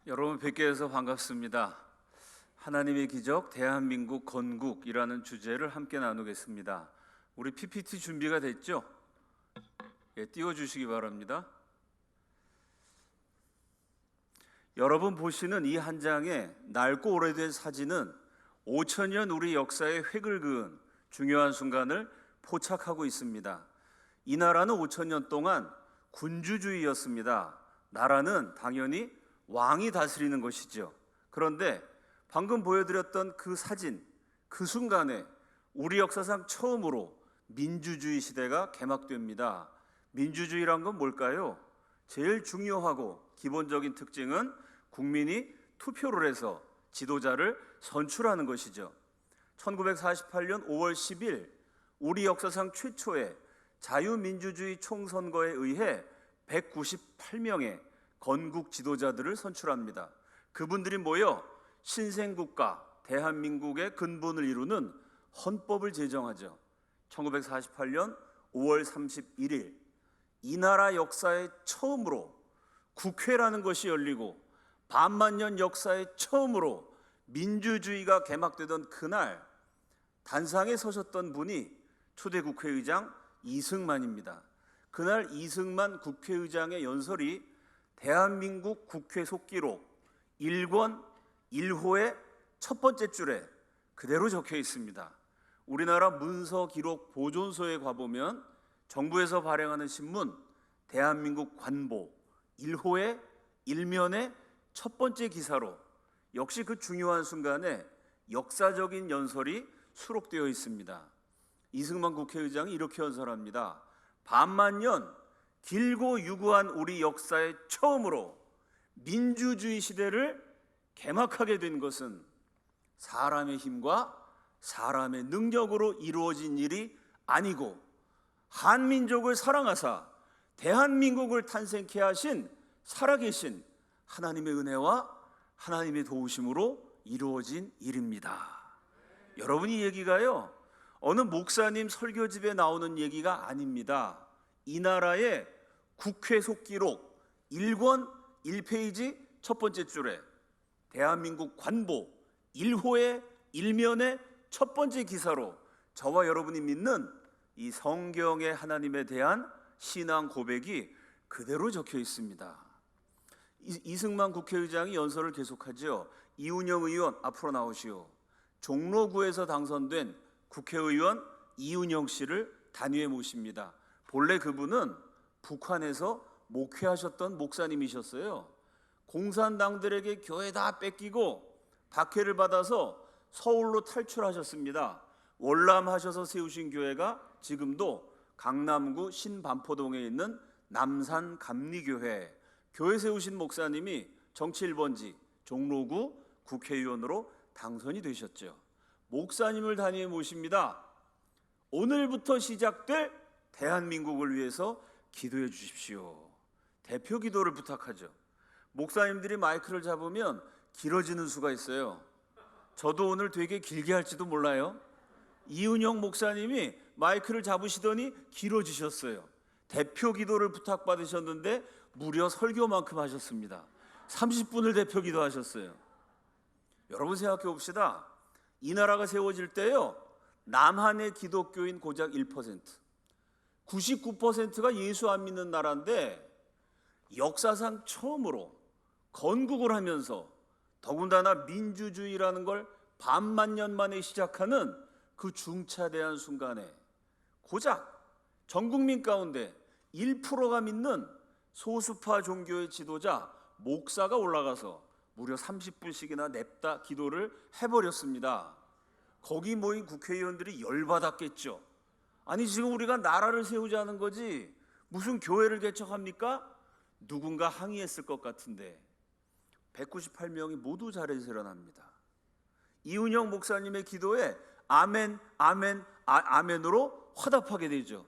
여러분 뵙게 해서 반갑습니다. 하나님의 기적 대한민국 건국이라는 주제를 함께 나누겠습니다. 우리 PPT 준비가 됐죠? 띄워주시기 바랍니다. 여러분 보시는 이 한 장의 낡고 오래된 사진은 5천년 우리 역사의 획을 그은 중요한 순간을 포착하고 있습니다. 이 나라는 5천년 동안 군주주의였습니다. 나라는 당연히 왕이 다스리는 것이죠. 그런데 방금 보여드렸던 그 사진, 그 순간에 우리 역사상 처음으로 민주주의 시대가 개막됩니다. 민주주의란 건 뭘까요? 제일 중요하고 기본적인 특징은 국민이 투표를 해서 지도자를 선출하는 것이죠. 1948년 5월 10일 우리 역사상 최초의 자유민주주의 총선거에 의해 198명의 건국 지도자들을 선출합니다. 그분들이 모여 신생국가 대한민국의 근본을 이루는 헌법을 제정하죠. 1948년 5월 31일 이 나라 역사에 처음으로 국회라는 것이 열리고 반만년 역사에 처음으로 민주주의가 개막되던 그날 단상에 서셨던 분이 초대 국회의장 이승만입니다. 그날 이승만 국회의장의 연설이 대한민국 국회 속기록 1권 1호의 첫 번째 줄에 그대로 적혀 있습니다. 우리나라 문서기록 보존소에 가보면 정부에서 발행하는 신문 대한민국 관보 1호의 1면의 첫 번째 기사로 역시 그 중요한 순간에 역사적인 연설이 수록되어 있습니다. 이승만 국회의장이 이렇게 연설합니다. 반만년 길고 유구한 우리 역사의 처음으로 민주주의 시대를 개막하게 된 것은 사람의 힘과 사람의 능력으로 이루어진 일이 아니고 한민족을 사랑하사 대한민국을 탄생케 하신 살아계신 하나님의 은혜와 하나님의 도우심으로 이루어진 일입니다. 여러분, 이 얘기가요 어느 목사님 설교집에 나오는 얘기가 아닙니다. 이 나라의 국회 속기록 1권 1페이지 첫 번째 줄에 대한민국 관보 1호의 1면의 첫 번째 기사로 저와 여러분이 믿는 이 성경의 하나님에 대한 신앙 고백이 그대로 적혀 있습니다. 이승만 국회의장이 연설을 계속하죠. 이운영 의원 앞으로 나오시오. 종로구에서 당선된 국회의원 이운영 씨를 단위에 모십니다. 본래 그분은 북한에서 목회하셨던 목사님이셨어요. 공산당들에게 교회 다 뺏기고 박해를 받아서 서울로 탈출하셨습니다. 월남하셔서 세우신 교회가 지금도 강남구 신반포동에 있는 남산감리교회, 교회 세우신 목사님이 정치 1번지 종로구 국회의원으로 당선이 되셨죠. 목사님을 단위에 모십니다. 오늘부터 시작될 대한민국을 위해서 기도해 주십시오. 대표 기도를 부탁하죠. 목사님들이 마이크를 잡으면 길어지는 수가 있어요. 저도 오늘 되게 길게 할지도 몰라요. 이은영 목사님이 마이크를 잡으시더니 길어지셨어요. 대표 기도를 부탁받으셨는데 무려 설교만큼 하셨습니다. 30분을 대표 기도하셨어요. 여러분 생각해 봅시다. 이 나라가 세워질 때요 남한의 기독교인 고작 1%, 99%가 예수 안 믿는 나라인데 역사상 처음으로 건국을 하면서 더군다나 민주주의라는 걸 반만년 만에 시작하는 그 중차대한 순간에 고작 전 국민 가운데 1%가 믿는 소수파 종교의 지도자 목사가 올라가서 무려 30분씩이나 냅다 기도를 해버렸습니다. 거기 모인 국회의원들이 열받았겠죠. 아니 지금 우리가 나라를 세우자는 거지 무슨 교회를 개척합니까? 누군가 항의했을 것 같은데 198명이 모두 자리에서 일어납니다. 이은영 목사님의 기도에 아멘, 아멘, 아멘으로 화답하게 되죠.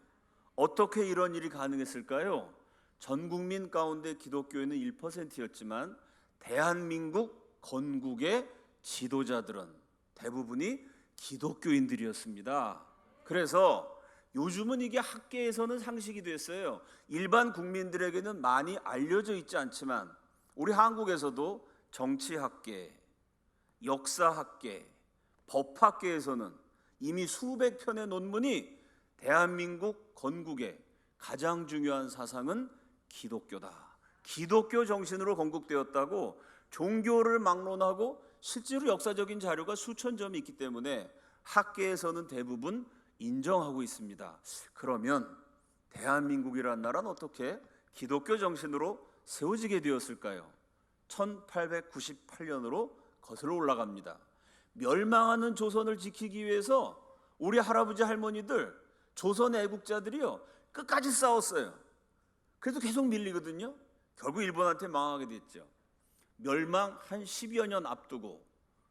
어떻게 이런 일이 가능했을까요? 전 국민 가운데 기독교인은 1%였지만 대한민국 건국의 지도자들은 대부분이 기독교인들이었습니다. 그래서 요즘은 이게 학계에서는 상식이 됐어요. 일반 국민들에게는 많이 알려져 있지 않지만 우리 한국에서도 정치학계, 역사학계, 법학계에서는 이미 수백 편의 논문이 대한민국 건국의 가장 중요한 사상은 기독교다, 기독교 정신으로 건국되었다고 종교를 막론하고 실제로 역사적인 자료가 수천 점이 있기 때문에 학계에서는 대부분 인정하고 있습니다. 그러면 대한민국이라는 나라는 어떻게 기독교 정신으로 세워지게 되었을까요? 1898년으로 거슬러 올라갑니다. 멸망하는 조선을 지키기 위해서 우리 할아버지 할머니들, 조선 애국자들이요 끝까지 싸웠어요. 그래도 계속 밀리거든요. 결국 일본한테 망하게 됐죠. 멸망 한 10여 년 앞두고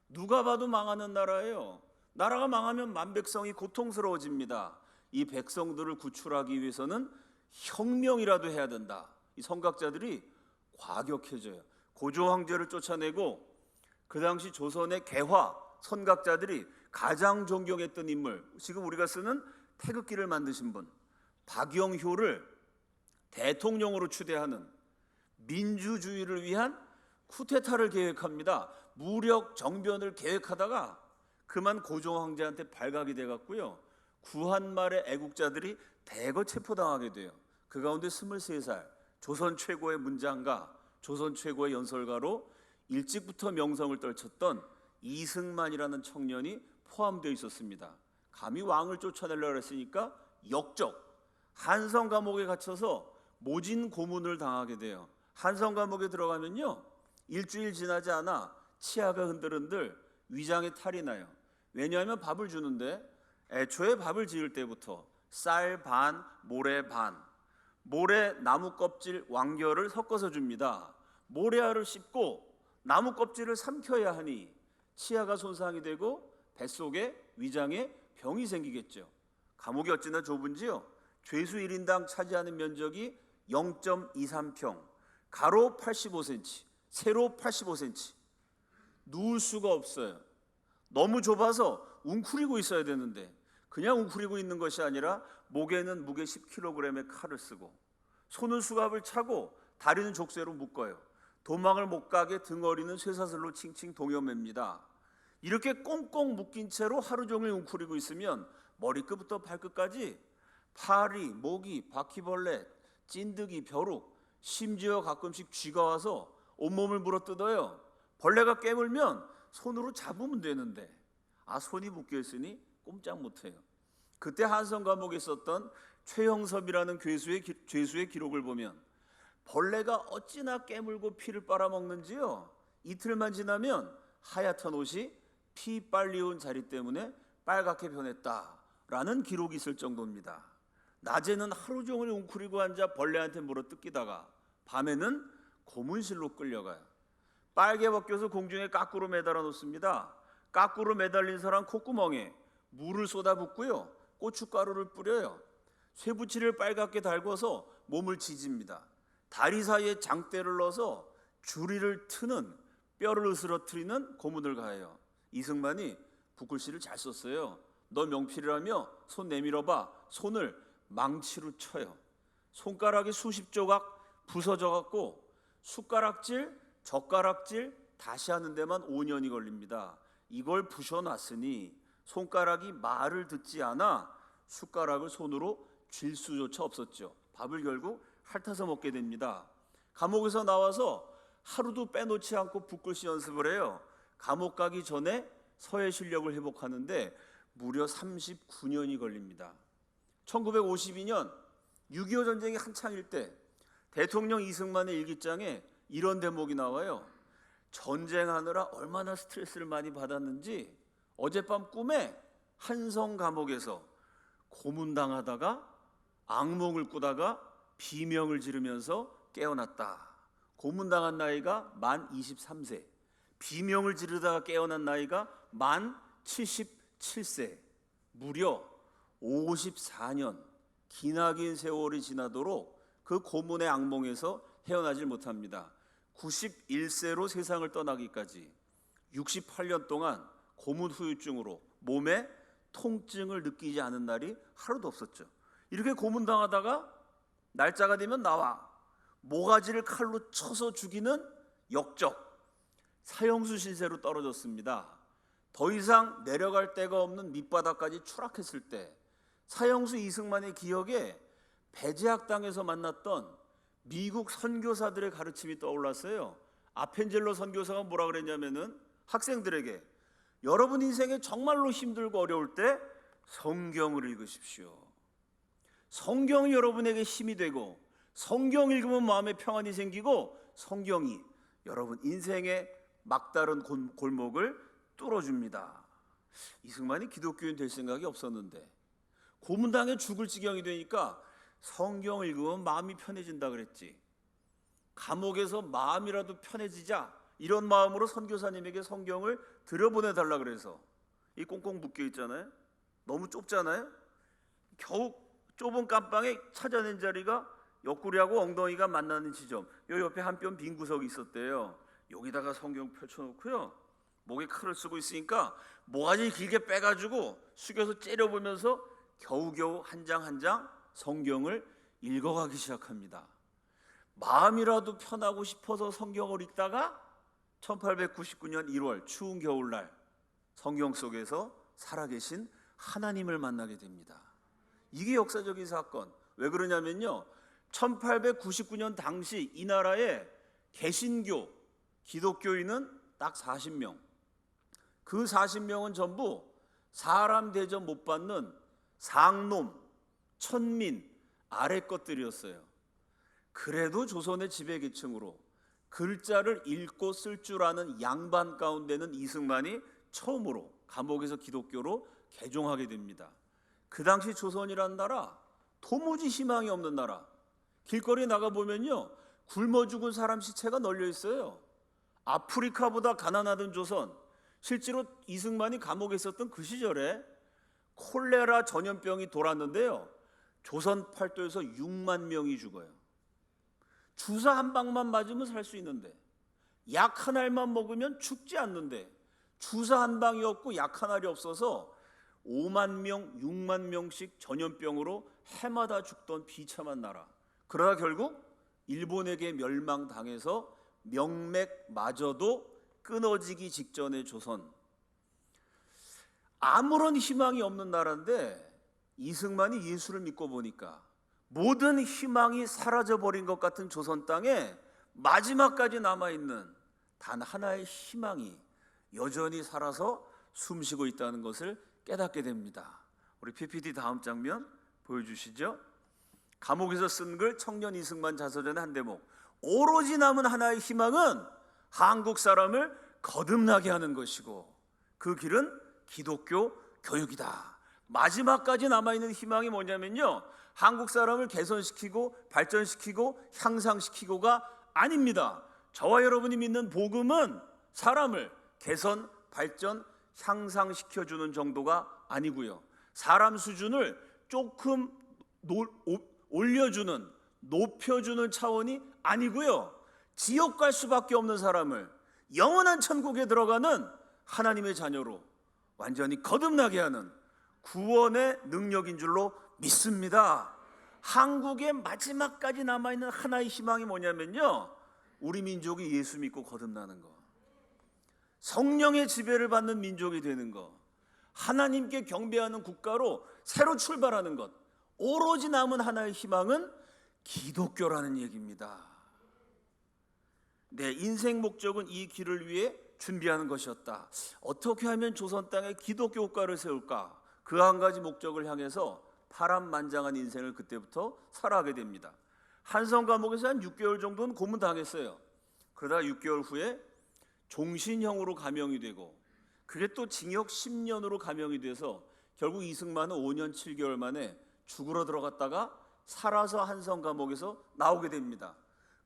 누가 봐도 망하는 나라예요. 나라가 망하면 만백성이 고통스러워집니다. 이 백성들을 구출하기 위해서는 혁명이라도 해야 된다. 이 선각자들이 과격해져요. 고조 황제를 쫓아내고 그 당시 조선의 개화 선각자들이 가장 존경했던 인물, 지금 우리가 쓰는 태극기를 만드신 분 박영효를 대통령으로 추대하는 민주주의를 위한 쿠데타를 계획합니다. 무력 정변을 계획하다가 그만 고종 황제한테 발각이 돼갖고요, 구한말의 애국자들이 대거 체포당하게 돼요. 그 가운데 23살 조선 최고의 문장가, 조선 최고의 연설가로 일찍부터 명성을 떨쳤던 이승만이라는 청년이 포함되어 있었습니다. 감히 왕을 쫓아내려고 했으니까 역적, 한성 감옥에 갇혀서 모진 고문을 당하게 돼요. 한성 감옥에 들어가면요 일주일 지나지 않아 치아가 흔들흔들 위장에 탈이 나요. 왜냐하면 밥을 주는데 애초에 밥을 지을 때부터 쌀 반, 모래 반, 모래 나무 껍질 왕겨를 섞어서 줍니다. 모래알을 씹고 나무 껍질을 삼켜야 하니 치아가 손상이 되고 뱃속에 위장에 병이 생기겠죠. 감옥이 어찌나 좁은지요, 죄수 1인당 차지하는 면적이 0.23평, 가로 85cm, 세로 85cm. 누울 수가 없어요. 너무 좁아서 웅크리고 있어야 되는데 그냥 웅크리고 있는 것이 아니라 목에는 무게 10kg의 칼을 쓰고 손은 수갑을 차고 다리는 족쇄로 묶어요. 도망을 못 가게 등어리는 쇠사슬로 칭칭 동여맵니다. 이렇게 꽁꽁 묶인 채로 하루 종일 웅크리고 있으면 머리끝부터 발끝까지 파리, 모기, 바퀴벌레, 찐득이, 벼룩, 심지어 가끔씩 쥐가 와서 온몸을 물어뜯어요. 벌레가 깨물면 손으로 잡으면 되는데 손이 묶여있으니 꼼짝 못해요. 그때 한성 감옥에 있었던 최영섭이라는 죄수의 기록을 보면 벌레가 어찌나 깨물고 피를 빨아먹는지요, 이틀만 지나면 하얗던 옷이 피 빨리운 자리 때문에 빨갛게 변했다라는 기록이 있을 정도입니다. 낮에는 하루 종일 웅크리고 앉아 벌레한테 물어뜯기다가 밤에는 고문실로 끌려가요. 빨개 벗겨서 공중에 까꾸로 매달아 놓습니다. 까꾸로 매달린 사람 콧구멍에 물을 쏟아붓고요, 고춧가루를 뿌려요. 쇠붙이를 빨갛게 달궈서 몸을 지집니다. 다리 사이에 장대를 넣어서 주리를 트는, 뼈를 으스러뜨리는 고문을 가해요. 이승만이 붓글씨를 잘 썼어요. 너 명필이라며 손 내밀어봐. 손을 망치로 쳐요. 손가락이 수십 조각 부서져 갖고 숟가락질, 젓가락질 다시 하는 데만 5년이 걸립니다. 이걸 부셔놨으니 손가락이 말을 듣지 않아 숟가락을 손으로 쥘 수조차 없었죠. 밥을 결국 핥아서 먹게 됩니다. 감옥에서 나와서 하루도 빼놓지 않고 붓글씨 연습을 해요. 감옥 가기 전에 서예 실력을 회복하는데 무려 39년이 걸립니다. 1952년 6.25 전쟁이 한창일 때 대통령 이승만의 일기장에 이런 대목이 나와요. 전쟁하느라 얼마나 스트레스를 많이 받았는지 어젯밤 꿈에 한성 감옥에서 고문당하다가 악몽을 꾸다가 비명을 지르면서 깨어났다. 고문당한 나이가 만 23세, 비명을 지르다가 깨어난 나이가 만 77세, 무려 54년 기나긴 세월이 지나도록 그 고문의 악몽에서 헤어나질 못합니다. 91세로 세상을 떠나기까지 68년 동안 고문 후유증으로 몸에 통증을 느끼지 않은 날이 하루도 없었죠. 이렇게 고문당하다가 날짜가 되면 나와 모가지를 칼로 쳐서 죽이는 역적, 사형수 신세로 떨어졌습니다. 더 이상 내려갈 데가 없는 밑바닥까지 추락했을 때 사형수 이승만의 기억에 배제학당에서 만났던 미국 선교사들의 가르침이 떠올랐어요. 아펜젤로 선교사가 뭐라 그랬냐면은 학생들에게 여러분 인생에 정말로 힘들고 어려울 때 성경을 읽으십시오. 성경이 여러분에게 힘이 되고 성경 읽으면 마음에 평안이 생기고 성경이 여러분 인생의 막다른 골목을 뚫어줍니다. 이승만이 기독교인 될 생각이 없었는데 고문당해 죽을 지경이 되니까 성경 읽으면 마음이 편해진다 그랬지. 감옥에서 마음이라도 편해지자 이런 마음으로 선교사님에게 성경을 들여보내달라 그래서 이 꽁꽁 묶여 있잖아요. 너무 좁잖아요. 겨우 좁은 깜방에 찾아낸 자리가 옆구리하고 엉덩이가 만나는 지점, 요 옆에 한 뼘 빈 구석이 있었대요. 여기다가 성경 펼쳐놓고요, 목에 칼을 쓰고 있으니까 모가지 길게 빼가지고 숙여서 째려보면서 겨우겨우 한 장 한 장 성경을 읽어가기 시작합니다. 마음이라도 편하고 싶어서 성경을 읽다가 1899년 1월 추운 겨울날 성경 속에서 살아계신 하나님을 만나게 됩니다. 이게 역사적인 사건. 왜 그러냐면요, 1899년 당시 이 나라에 개신교 기독교인은 딱 40명. 그 40명은 전부 사람 대접 못 받는 상놈, 천민, 아래 것들이었어요. 그래도 조선의 지배계층으로 글자를 읽고 쓸 줄 아는 양반 가운데는 이승만이 처음으로 감옥에서 기독교로 개종하게 됩니다. 그 당시 조선이란 나라 도무지 희망이 없는 나라. 길거리에 나가보면요, 굶어 죽은 사람 시체가 널려 있어요. 아프리카보다 가난하던 조선, 실제로 이승만이 감옥에 있었던 그 시절에 콜레라 전염병이 돌았는데요, 조선 팔도에서 6만 명이 죽어요. 주사 한 방만 맞으면 살 수 있는데, 약 한 알만 먹으면 죽지 않는데, 주사 한 방이 없고 약 한 알이 없어서 5만 명, 6만 명씩 전염병으로 해마다 죽던 비참한 나라. 그러다 결국 일본에게 멸망당해서 명맥마저도 끊어지기 직전의 조선. 아무런 희망이 없는 나라인데 이승만이 예수를 믿고 보니까 모든 희망이 사라져버린 것 같은 조선 땅에 마지막까지 남아있는 단 하나의 희망이 여전히 살아서 숨쉬고 있다는 것을 깨닫게 됩니다. 우리 PPT 다음 장면 보여주시죠. 감옥에서 쓴 글 청년 이승만 자서전의 한 대목. 오로지 남은 하나의 희망은 한국 사람을 거듭나게 하는 것이고 그 길은 기독교 교육이다. 마지막까지 남아있는 희망이 뭐냐면요, 한국 사람을 개선시키고 발전시키고 향상시키고가 아닙니다. 저와 여러분이 믿는 복음은 사람을 개선, 발전, 향상시켜주는 정도가 아니고요, 사람 수준을 조금 올려주는, 높여주는 차원이 아니고요, 지옥 갈 수밖에 없는 사람을 영원한 천국에 들어가는 하나님의 자녀로 완전히 거듭나게 하는 구원의 능력인 줄로 믿습니다. 한국의 마지막까지 남아있는 하나의 희망이 뭐냐면요, 우리 민족이 예수 믿고 거듭나는 거, 성령의 지배를 받는 민족이 되는 것, 하나님께 경배하는 국가로 새로 출발하는 것. 오로지 남은 하나의 희망은 기독교라는 얘기입니다. 내 인생 목적은 이 길을 위해 준비하는 것이었다. 어떻게 하면 조선 땅에 기독교 국가를 세울까? 그 한 가지 목적을 향해서 파란만장한 인생을 그때부터 살아가게 됩니다. 한성 감옥에서 한 6개월 정도는 고문당했어요. 그러다 6개월 후에 종신형으로 감형이 되고, 그게 또 징역 10년으로 감형이 돼서 결국 이승만은 5년 7개월 만에 죽으러 들어갔다가 살아서 한성 감옥에서 나오게 됩니다.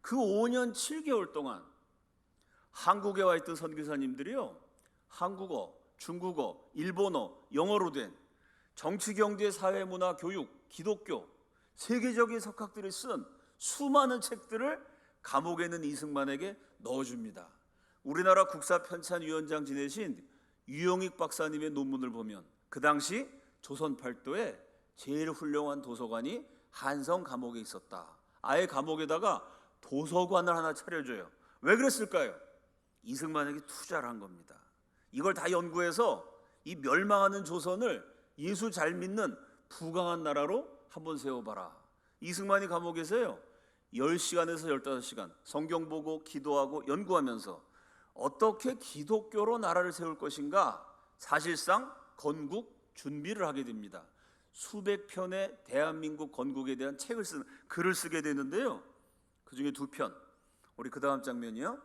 그 5년 7개월 동안 한국에 와 있던 선교사님들이요, 한국어, 중국어, 일본어, 영어로 된 정치, 경제, 사회, 문화, 교육, 기독교 세계적인 석학들이 쓴 수많은 책들을 감옥에 있는 이승만에게 넣어줍니다. 우리나라 국사편찬위원장 지내신 유영익 박사님의 논문을 보면 그 당시 조선 팔도에 제일 훌륭한 도서관이 한성 감옥에 있었다. 아예 감옥에다가 도서관을 하나 차려줘요. 왜 그랬을까요? 이승만에게 투자를 한 겁니다. 이걸 다 연구해서 이 멸망하는 조선을 예수 잘 믿는 부강한 나라로 한번 세워봐라. 이승만이 감옥에서요 10시간에서 15시간 성경 보고 기도하고 연구하면서 어떻게 기독교로 나라를 세울 것인가 사실상 건국 준비를 하게 됩니다. 수백 편의 대한민국 건국에 대한 글을 쓰게 되는데요. 그 중에 2편, 우리 그 다음 장면이요.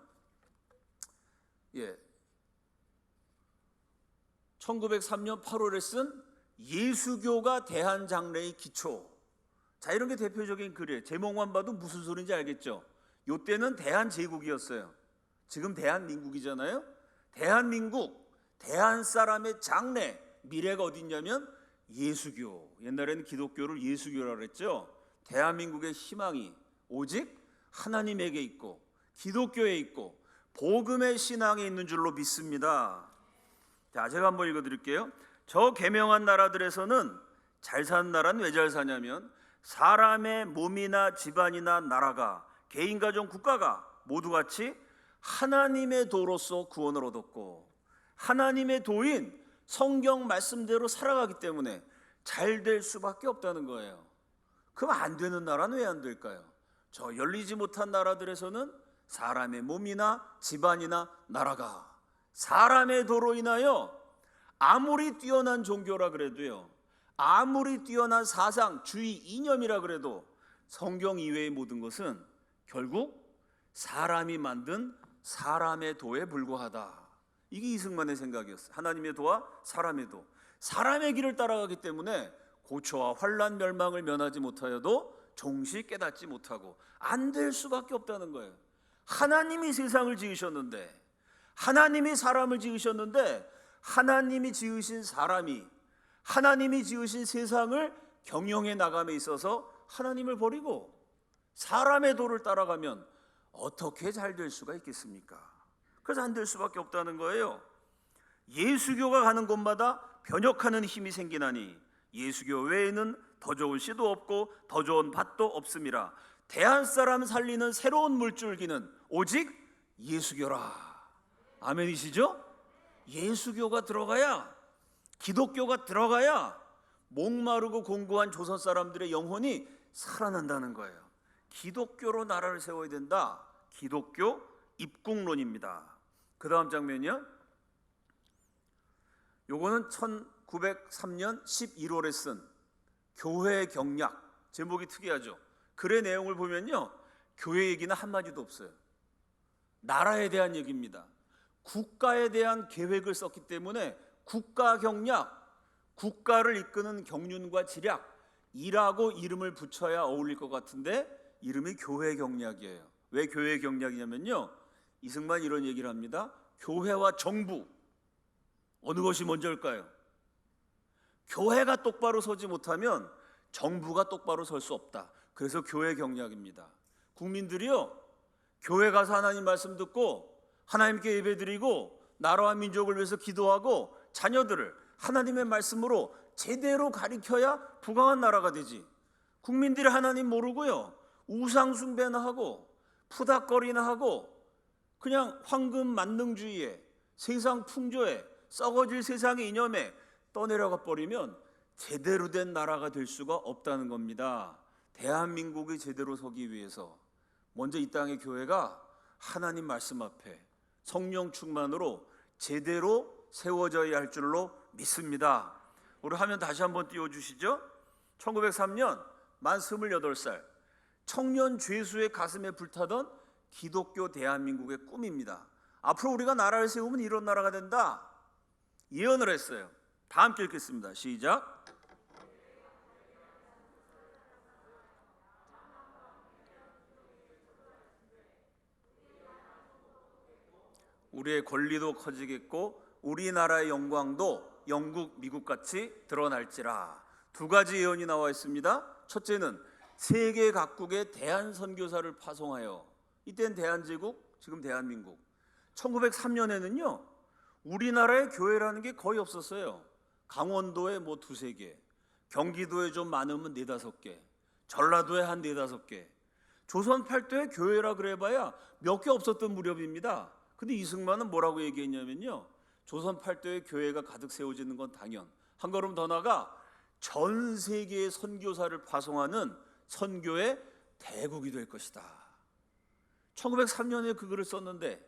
1903년 8월에 쓴 예수교가 대한장래의 기초. 자, 이런 게 대표적인 글이에요. 제목만 봐도 무슨 소리인지 알겠죠? 이때는 대한제국이었어요. 지금 대한민국이잖아요. 대한민국, 대한 사람의 장래, 미래가 어디 있냐면 예수교. 옛날에는 기독교를 예수교라고 했죠. 대한민국의 희망이 오직 하나님에게 있고 기독교에 있고 복음의 신앙에 있는 줄로 믿습니다. 자, 제가 한번 읽어드릴게요. 저 계명한 나라들에서는 잘 사는 나라는 왜 잘 사냐면 사람의 몸이나 집안이나 나라가 개인, 가정, 국가가 모두 같이 하나님의 도로서 구원을 얻었고 하나님의 도인 성경 말씀대로 살아가기 때문에 잘 될 수밖에 없다는 거예요. 그럼 안 되는 나라는 왜 안 될까요? 저 열리지 못한 나라들에서는 사람의 몸이나 집안이나 나라가 사람의 도로 인하여 아무리 뛰어난 종교라 그래도요, 아무리 뛰어난 사상, 주의, 이념이라 그래도 성경 이외의 모든 것은 결국 사람이 만든 사람의 도에 불과하다. 이게 이승만의 생각이었어요. 하나님의 도와 사람의 도. 사람의 길을 따라가기 때문에 고초와 환난, 멸망을 면하지 못하여도 종시 깨닫지 못하고 안 될 수밖에 없다는 거예요. 하나님이 세상을 지으셨는데, 하나님이 사람을 지으셨는데, 하나님이 지으신 사람이, 하나님이 지으신 세상을 경영해 나감에 있어서 하나님을 버리고 사람의 도를 따라가면 어떻게 잘 될 수가 있겠습니까? 그래서 안 될 수밖에 없다는 거예요. 예수교가 가는 곳마다 변혁하는 힘이 생기나니 예수교 외에는 더 좋은 씨도 없고 더 좋은 밭도 없음이라. 대한 사람 살리는 새로운 물줄기는 오직 예수교라. 아멘이시죠? 예수교가 들어가야, 기독교가 들어가야 목마르고 공고한 조선 사람들의 영혼이 살아난다는 거예요. 기독교로 나라를 세워야 된다. 기독교 입국론입니다. 그 다음 장면이요. 요거는 1903년 11월에 쓴 교회 경략. 제목이 특이하죠. 글의 내용을 보면요, 교회 얘기는 한마디도 없어요. 나라에 대한 얘기입니다. 국가에 대한 계획을 썼기 때문에 국가 경략, 국가를 이끄는 경륜과 지략, 이라고 이름을 붙여야 어울릴 것 같은데 이름이 교회 경략이에요. 왜 교회 경략이냐면요, 이승만 이런 얘기를 합니다. 교회와 정부, 어느 것이 먼저일까요? 교회가 똑바로 서지 못하면 정부가 똑바로 설 수 없다. 그래서 교회 경략입니다. 국민들이요, 교회 가서 하나님 말씀 듣고 하나님께 예배드리고 나라와 민족을 위해서 기도하고 자녀들을 하나님의 말씀으로 제대로 가리켜야 부강한 나라가 되지. 국민들이 하나님 모르고요, 우상 숭배나 하고 푸닥거리나 하고 그냥 황금 만능주의에, 세상 풍조에, 썩어질 세상의 이념에 떠내려가 버리면 제대로 된 나라가 될 수가 없다는 겁니다. 대한민국이 제대로 서기 위해서 먼저 이 땅의 교회가 하나님 말씀 앞에 성령 충만으로 제대로 세워져야 할 줄로 믿습니다. 우리 화면 다시 한번 띄워주시죠. 1903년 만 28살 청년 죄수의 가슴에 불타던 기독교 대한민국의 꿈입니다. 앞으로 우리가 나라를 세우면 이런 나라가 된다, 예언을 했어요. 다 함께 읽겠습니다. 시작. 우리의 권리도 커지겠고 우리나라의 영광도 영국, 미국같이 드러날지라. 2가지 예언이 나와 있습니다. 첫째는 세계 각국의 대한선교사를 파송하여, 이때는 대한제국, 지금 대한민국. 1903년에는요 우리나라에 교회라는 게 거의 없었어요. 강원도에 뭐 2-3개, 경기도에 좀 많으면 4-5개, 전라도에 한 4-5개. 조선 팔도에 교회라 그래봐야 몇 개 없었던 무렵입니다. 근데 이승만은 뭐라고 얘기했냐면요, 조선 팔도에 교회가 가득 세워지는 건 당연, 한 걸음 더 나가 전 세계의 선교사를 파송하는 선교의 대국이 될 것이다. 1903년에 그 글을 썼는데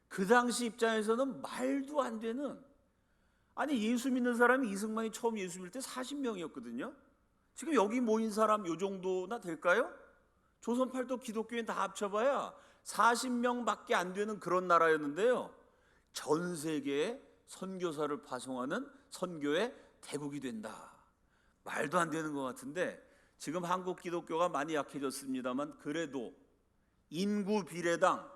그 당시 입장에서는 말도 안 되는, 아니 예수 믿는 사람이 이승만이 처음 예수 믿을 때 40명이었거든요. 지금 여기 모인 사람 요 정도나 될까요? 조선 팔도 기독교인 다 합쳐봐야 40명밖에 안 되는 그런 나라였는데요, 전 세계에 선교사를 파송하는 선교의 대국이 된다. 말도 안 되는 것 같은데 지금 한국 기독교가 많이 약해졌습니다만 그래도 인구 비례당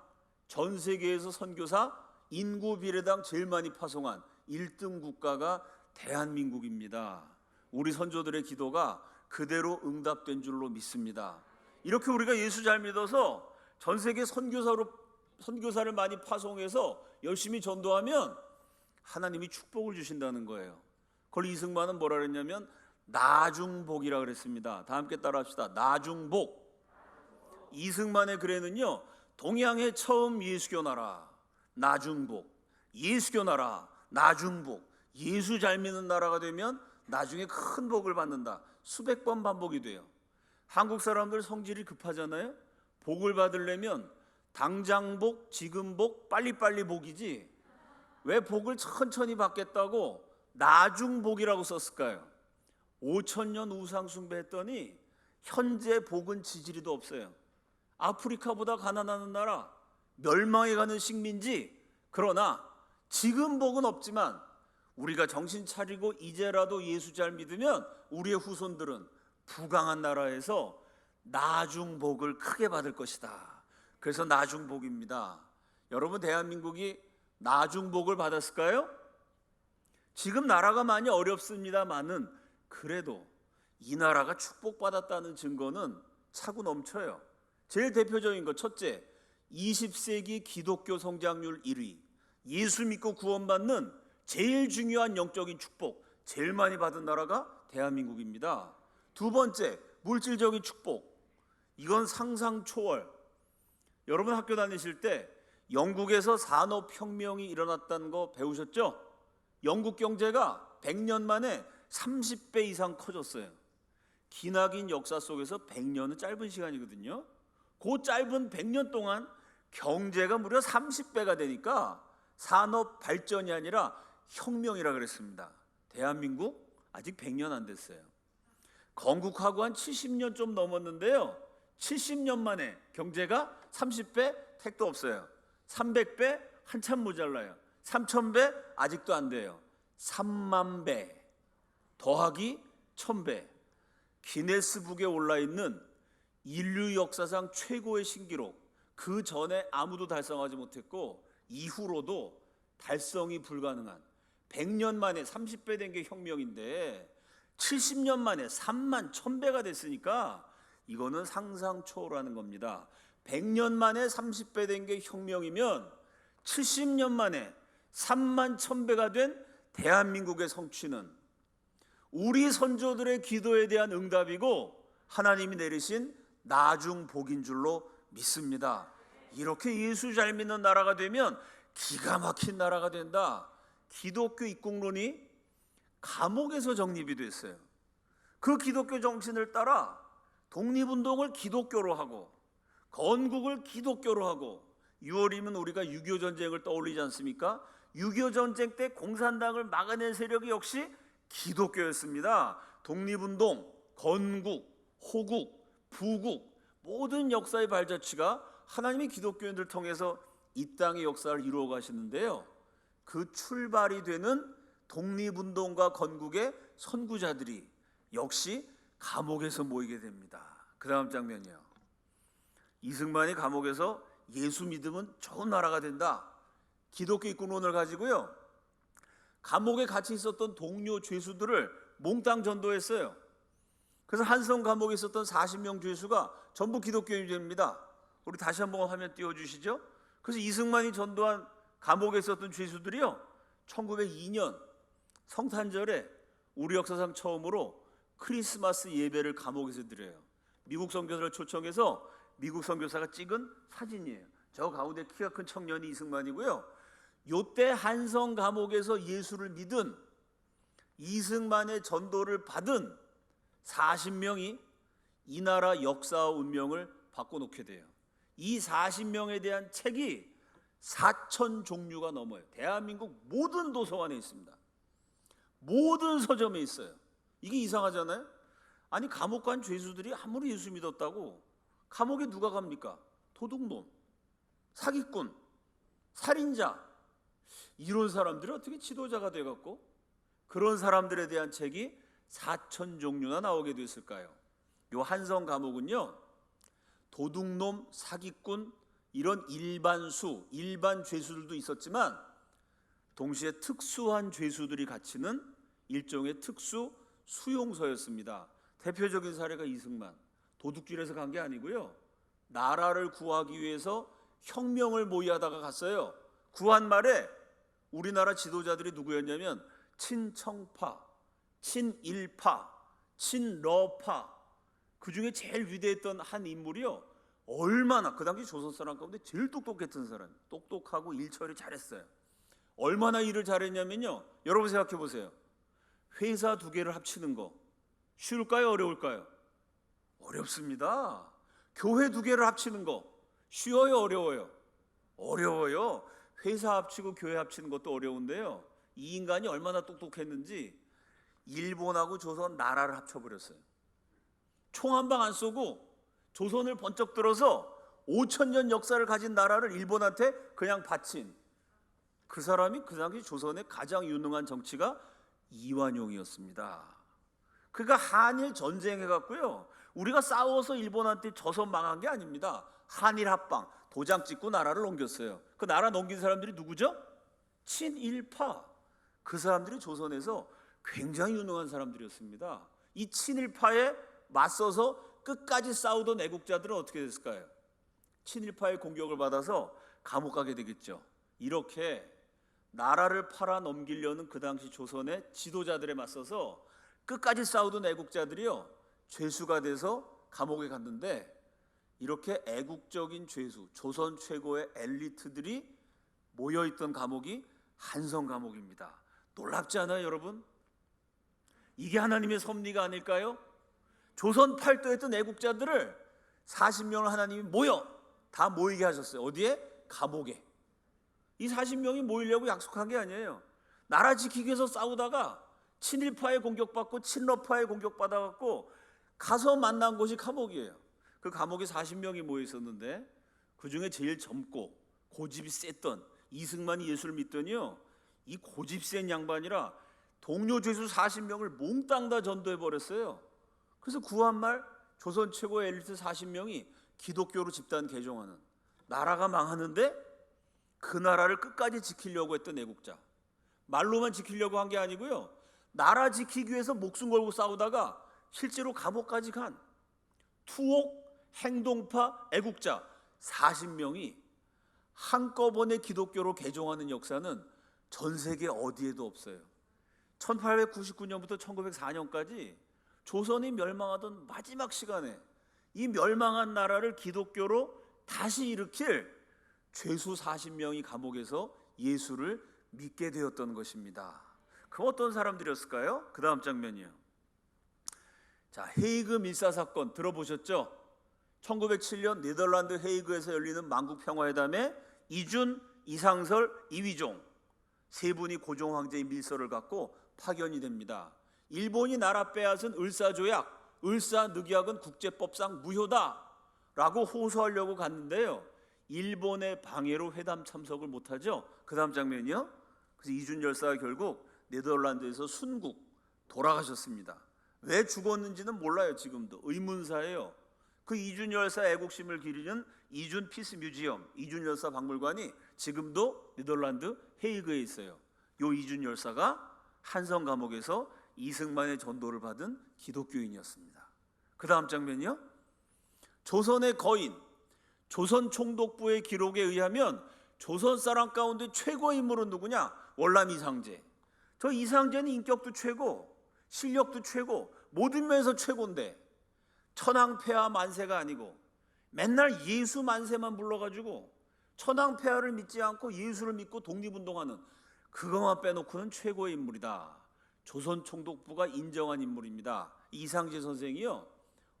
전 세계에서 선교사 인구 비례당 제일 많이 파송한 1등 국가가 대한민국입니다. 우리 선조들의 기도가 그대로 응답된 줄로 믿습니다. 이렇게 우리가 예수 잘 믿어서 전 세계 선교사를 많이 파송해서 열심히 전도하면 하나님이 축복을 주신다는 거예요. 그걸 이승만은 뭐라 그랬냐면 나중복이라 그랬습니다. 다 함께 따라합시다. 나중복. 이승만의 글에는요, 동양에 처음 예수교 나라 나중복, 예수교 나라 나중복, 예수 잘 믿는 나라가 되면 나중에 큰 복을 받는다. 수백 번 반복이 돼요. 한국 사람들 성질이 급하잖아요. 복을 받으려면 당장 복, 지금 복, 빨리빨리 복이지 왜 복을 천천히 받겠다고 나중 복이라고 썼을까요? 5,000년 우상 숭배했더니 현재 복은 지지리도 없어요. 아프리카보다 가난한 나라, 멸망해가는 식민지. 그러나 지금 복은 없지만 우리가 정신 차리고 이제라도 예수 잘 믿으면 우리의 후손들은 부강한 나라에서 나중 복을 크게 받을 것이다. 그래서 나중 복입니다. 여러분, 대한민국이 나중 복을 받았을까요? 지금 나라가 많이 어렵습니다만은 그래도 이 나라가 축복받았다는 증거는 차고 넘쳐요. 제일 대표적인 것, 첫째, 20세기 기독교 성장률 1위, 예수 믿고 구원받는 제일 중요한 영적인 축복 제일 많이 받은 나라가 대한민국입니다. 두 번째, 물질적인 축복. 이건 상상 초월. 여러분 학교 다니실 때 영국에서 산업혁명이 일어났다는 거 배우셨죠? 영국 경제가 100년 만에 30배 이상 커졌어요. 기나긴 역사 속에서 100년은 짧은 시간이거든요. 그 짧은 100년 동안 경제가 무려 30배가 되니까 산업 발전이 아니라 혁명이라 그랬습니다. 대한민국 아직 100년 안 됐어요. 건국하고 한 70년 좀 넘었는데요, 70년 만에 경제가 30배 택도 없어요. 300배 한참 모자라요. 3000배 아직도 안 돼요. 3만 배 더하기 1000배. 기네스북에 올라있는 인류 역사상 최고의 신기록, 그 전에 아무도 달성하지 못했고 이후로도 달성이 불가능한 100년 만에 30배 된 게 혁명인데 70년 만에 3만 1000배가 됐으니까 이거는 상상 초월하는 겁니다. 100년 만에 30배 된 게 혁명이면 70년 만에 3만 1000배가 된 대한민국의 성취는 우리 선조들의 기도에 대한 응답이고 하나님이 내리신 나중 복인 줄로 믿습니다. 이렇게 예수 잘 믿는 나라가 되면 기가 막힌 나라가 된다. 기독교 입국론이 감옥에서 정립이 됐어요. 그 기독교 정신을 따라 독립운동을 기독교로 하고 건국을 기독교로 하고, 6월이면 우리가 6.25 전쟁을 떠올리지 않습니까? 6.25 전쟁 때 공산당을 막아낸 세력이 역시 기독교였습니다. 독립운동, 건국, 호국, 부국 모든 역사의 발자취가 하나님이 기독교인들 통해서 이 땅의 역사를 이루어 가시는데요, 그 출발이 되는 독립운동과 건국의 선구자들이 역시 감옥에서 모이게 됩니다. 그 다음 장면이요. 이승만이 감옥에서 예수 믿으면 좋은 나라가 된다, 기독교 입국론을 가지고요, 감옥에 같이 있었던 동료 죄수들을 몽땅 전도했어요. 그래서 한성 감옥에 있었던 40명 죄수가 전부 기독교인이 됩니다. 우리 다시 한번 화면 띄워주시죠. 그래서 이승만이 전도한 감옥에 있었던 죄수들이요, 1902년 성탄절에 우리 역사상 처음으로 크리스마스 예배를 감옥에서 드려요. 미국 선교사를 초청해서 미국 선교사가 찍은 사진이에요. 저 가운데 키가 큰 청년이 이승만이고요. 요때 한성 감옥에서 예수를 믿은 이승만의 전도를 받은 40명이 이 나라 역사와 운명을 바꿔놓게 돼요. 이 40명에 대한 책이 4천 종류가 넘어요. 대한민국 모든 도서관에 있습니다. 모든 서점에 있어요. 이게 이상하잖아요. 아니 감옥 간 죄수들이 아무리 예수 믿었다고 감옥에 누가 갑니까? 도둑놈, 사기꾼, 살인자, 이런 사람들이 어떻게 지도자가 돼갖고 그런 사람들에 대한 책이 4천 종류나 나오게 됐을까요? 요 한성 감옥은요, 도둑놈, 사기꾼, 이런 일반 죄수들도 있었지만 동시에 특수한 죄수들이 갇히는 일종의 특수 수용소였습니다. 대표적인 사례가 이승만. 도둑질해서 간 게 아니고요, 나라를 구하기 위해서 혁명을 모의하다가 갔어요. 구한 말에 우리나라 지도자들이 누구였냐면 친청파, 친일파, 친러파, 그 중에 제일 위대했던 한 인물이요, 얼마나 그 당시 조선 사람 가운데 제일 똑똑했던 사람, 똑똑하고 일처리 잘했어요. 얼마나 일을 잘했냐면요, 여러분 생각해 보세요. 회사 두 개를 합치는 거 쉬울까요, 어려울까요? 어렵습니다. 교회 두 개를 합치는 거 쉬워요, 어려워요? 어려워요. 회사 합치고 교회 합치는 것도 어려운데요, 이 인간이 얼마나 똑똑했는지 일본하고 조선 나라를 합쳐버렸어요. 총 한 방 안 쏘고 조선을 번쩍 들어서 5,000년 역사를 가진 나라를 일본한테 그냥 바친 그 사람이 그 당시 조선의 가장 유능한 정치가 이완용이었습니다. 그러니까 한일 전쟁해갖고요, 우리가 싸워서 일본한테 져서 망한 게 아닙니다. 한일 합방, 도장 찍고 나라를 넘겼어요. 그 나라 넘긴 사람들이 누구죠? 친일파. 그 사람들이 조선에서 굉장히 유능한 사람들이었습니다. 이 친일파에 맞서서 끝까지 싸우던 애국자들은 어떻게 됐을까요? 친일파의 공격을 받아서 감옥 가게 되겠죠. 이렇게 나라를 팔아 넘기려는 그 당시 조선의 지도자들에 맞서서 끝까지 싸우던 애국자들이요, 죄수가 돼서 감옥에 갔는데, 이렇게 애국적인 죄수, 조선 최고의 엘리트들이 모여있던 감옥이 한성 감옥입니다. 놀랍지 않아요, 여러분? 이게 하나님의 섭리가 아닐까요? 조선 팔도했던 애국자들을 40명을 하나님이 다 모이게 하셨어요. 어디에? 감옥에. 이 40명이 모이려고 약속한 게 아니에요. 나라 지키기 위해서 싸우다가 친일파에 공격받고 친러파에 공격받아갖고 가서 만난 곳이 감옥이에요. 그 감옥에 40명이 모여 있었는데 그 중에 제일 젊고 고집이 셌던 이승만이 예수를 믿더니요, 이 고집 센 양반이라 동료 죄수 40명을 몽땅 다 전도해 버렸어요. 그래서 구한 말 조선 최고의 엘리트 40명이 기독교로 집단 개종하는, 나라가 망하는데 그 나라를 끝까지 지키려고 했던 애국자. 말로만 지키려고 한 게 아니고요, 나라 지키기 위해서 목숨 걸고 싸우다가 실제로 감옥까지 간 투옥 행동파 애국자 40명이 한꺼번에 기독교로 개종하는 역사는 전 세계 어디에도 없어요. 1899년부터 1904년까지 조선이 멸망하던 마지막 시간에 이 멸망한 나라를 기독교로 다시 일으킬 죄수 40명이 감옥에서 예수를 믿게 되었던 것입니다. 그럼 어떤 사람들이었을까요? 그 다음 장면이요. 자, 헤이그 밀사 사건 들어보셨죠? 1907년 네덜란드 헤이그에서 열리는 만국평화회담에 이준, 이상설, 이휘종 세 분이 고종 황제의 밀서를 갖고 파견이 됩니다. 일본이 나라 빼앗은 을사조약, 을사늑약은 국제법상 무효다라고 호소하려고 갔는데요, 일본의 방해로 회담 참석을 못하죠. 그 다음 장면이요. 그래서 이준 열사가 결국 네덜란드에서 순국 돌아가셨습니다. 왜 죽었는지는 몰라요. 지금도 의문사예요. 그 이준 열사 애국심을 기리는 이준 피스 뮤지엄, 이준 열사 박물관이 지금도 네덜란드 헤이그에 있어요. 요 이준 열사가 한성 감옥에서 이승만의 전도를 받은 기독교인이었습니다. 그 다음 장면이요. 조선의 거인, 조선 총독부의 기록에 의하면 조선 사람 가운데 최고의 인물은 누구냐? 월남 이상제. 저 이상제는 인격도 최고, 실력도 최고, 모든 면에서 최고인데 천황폐하 만세가 아니고 맨날 예수 만세만 불러가지고 천황폐하를 믿지 않고 예수를 믿고 독립운동하는 그것만 빼놓고는 최고의 인물이다. 조선 총독부가 인정한 인물입니다. 이상재 선생이요,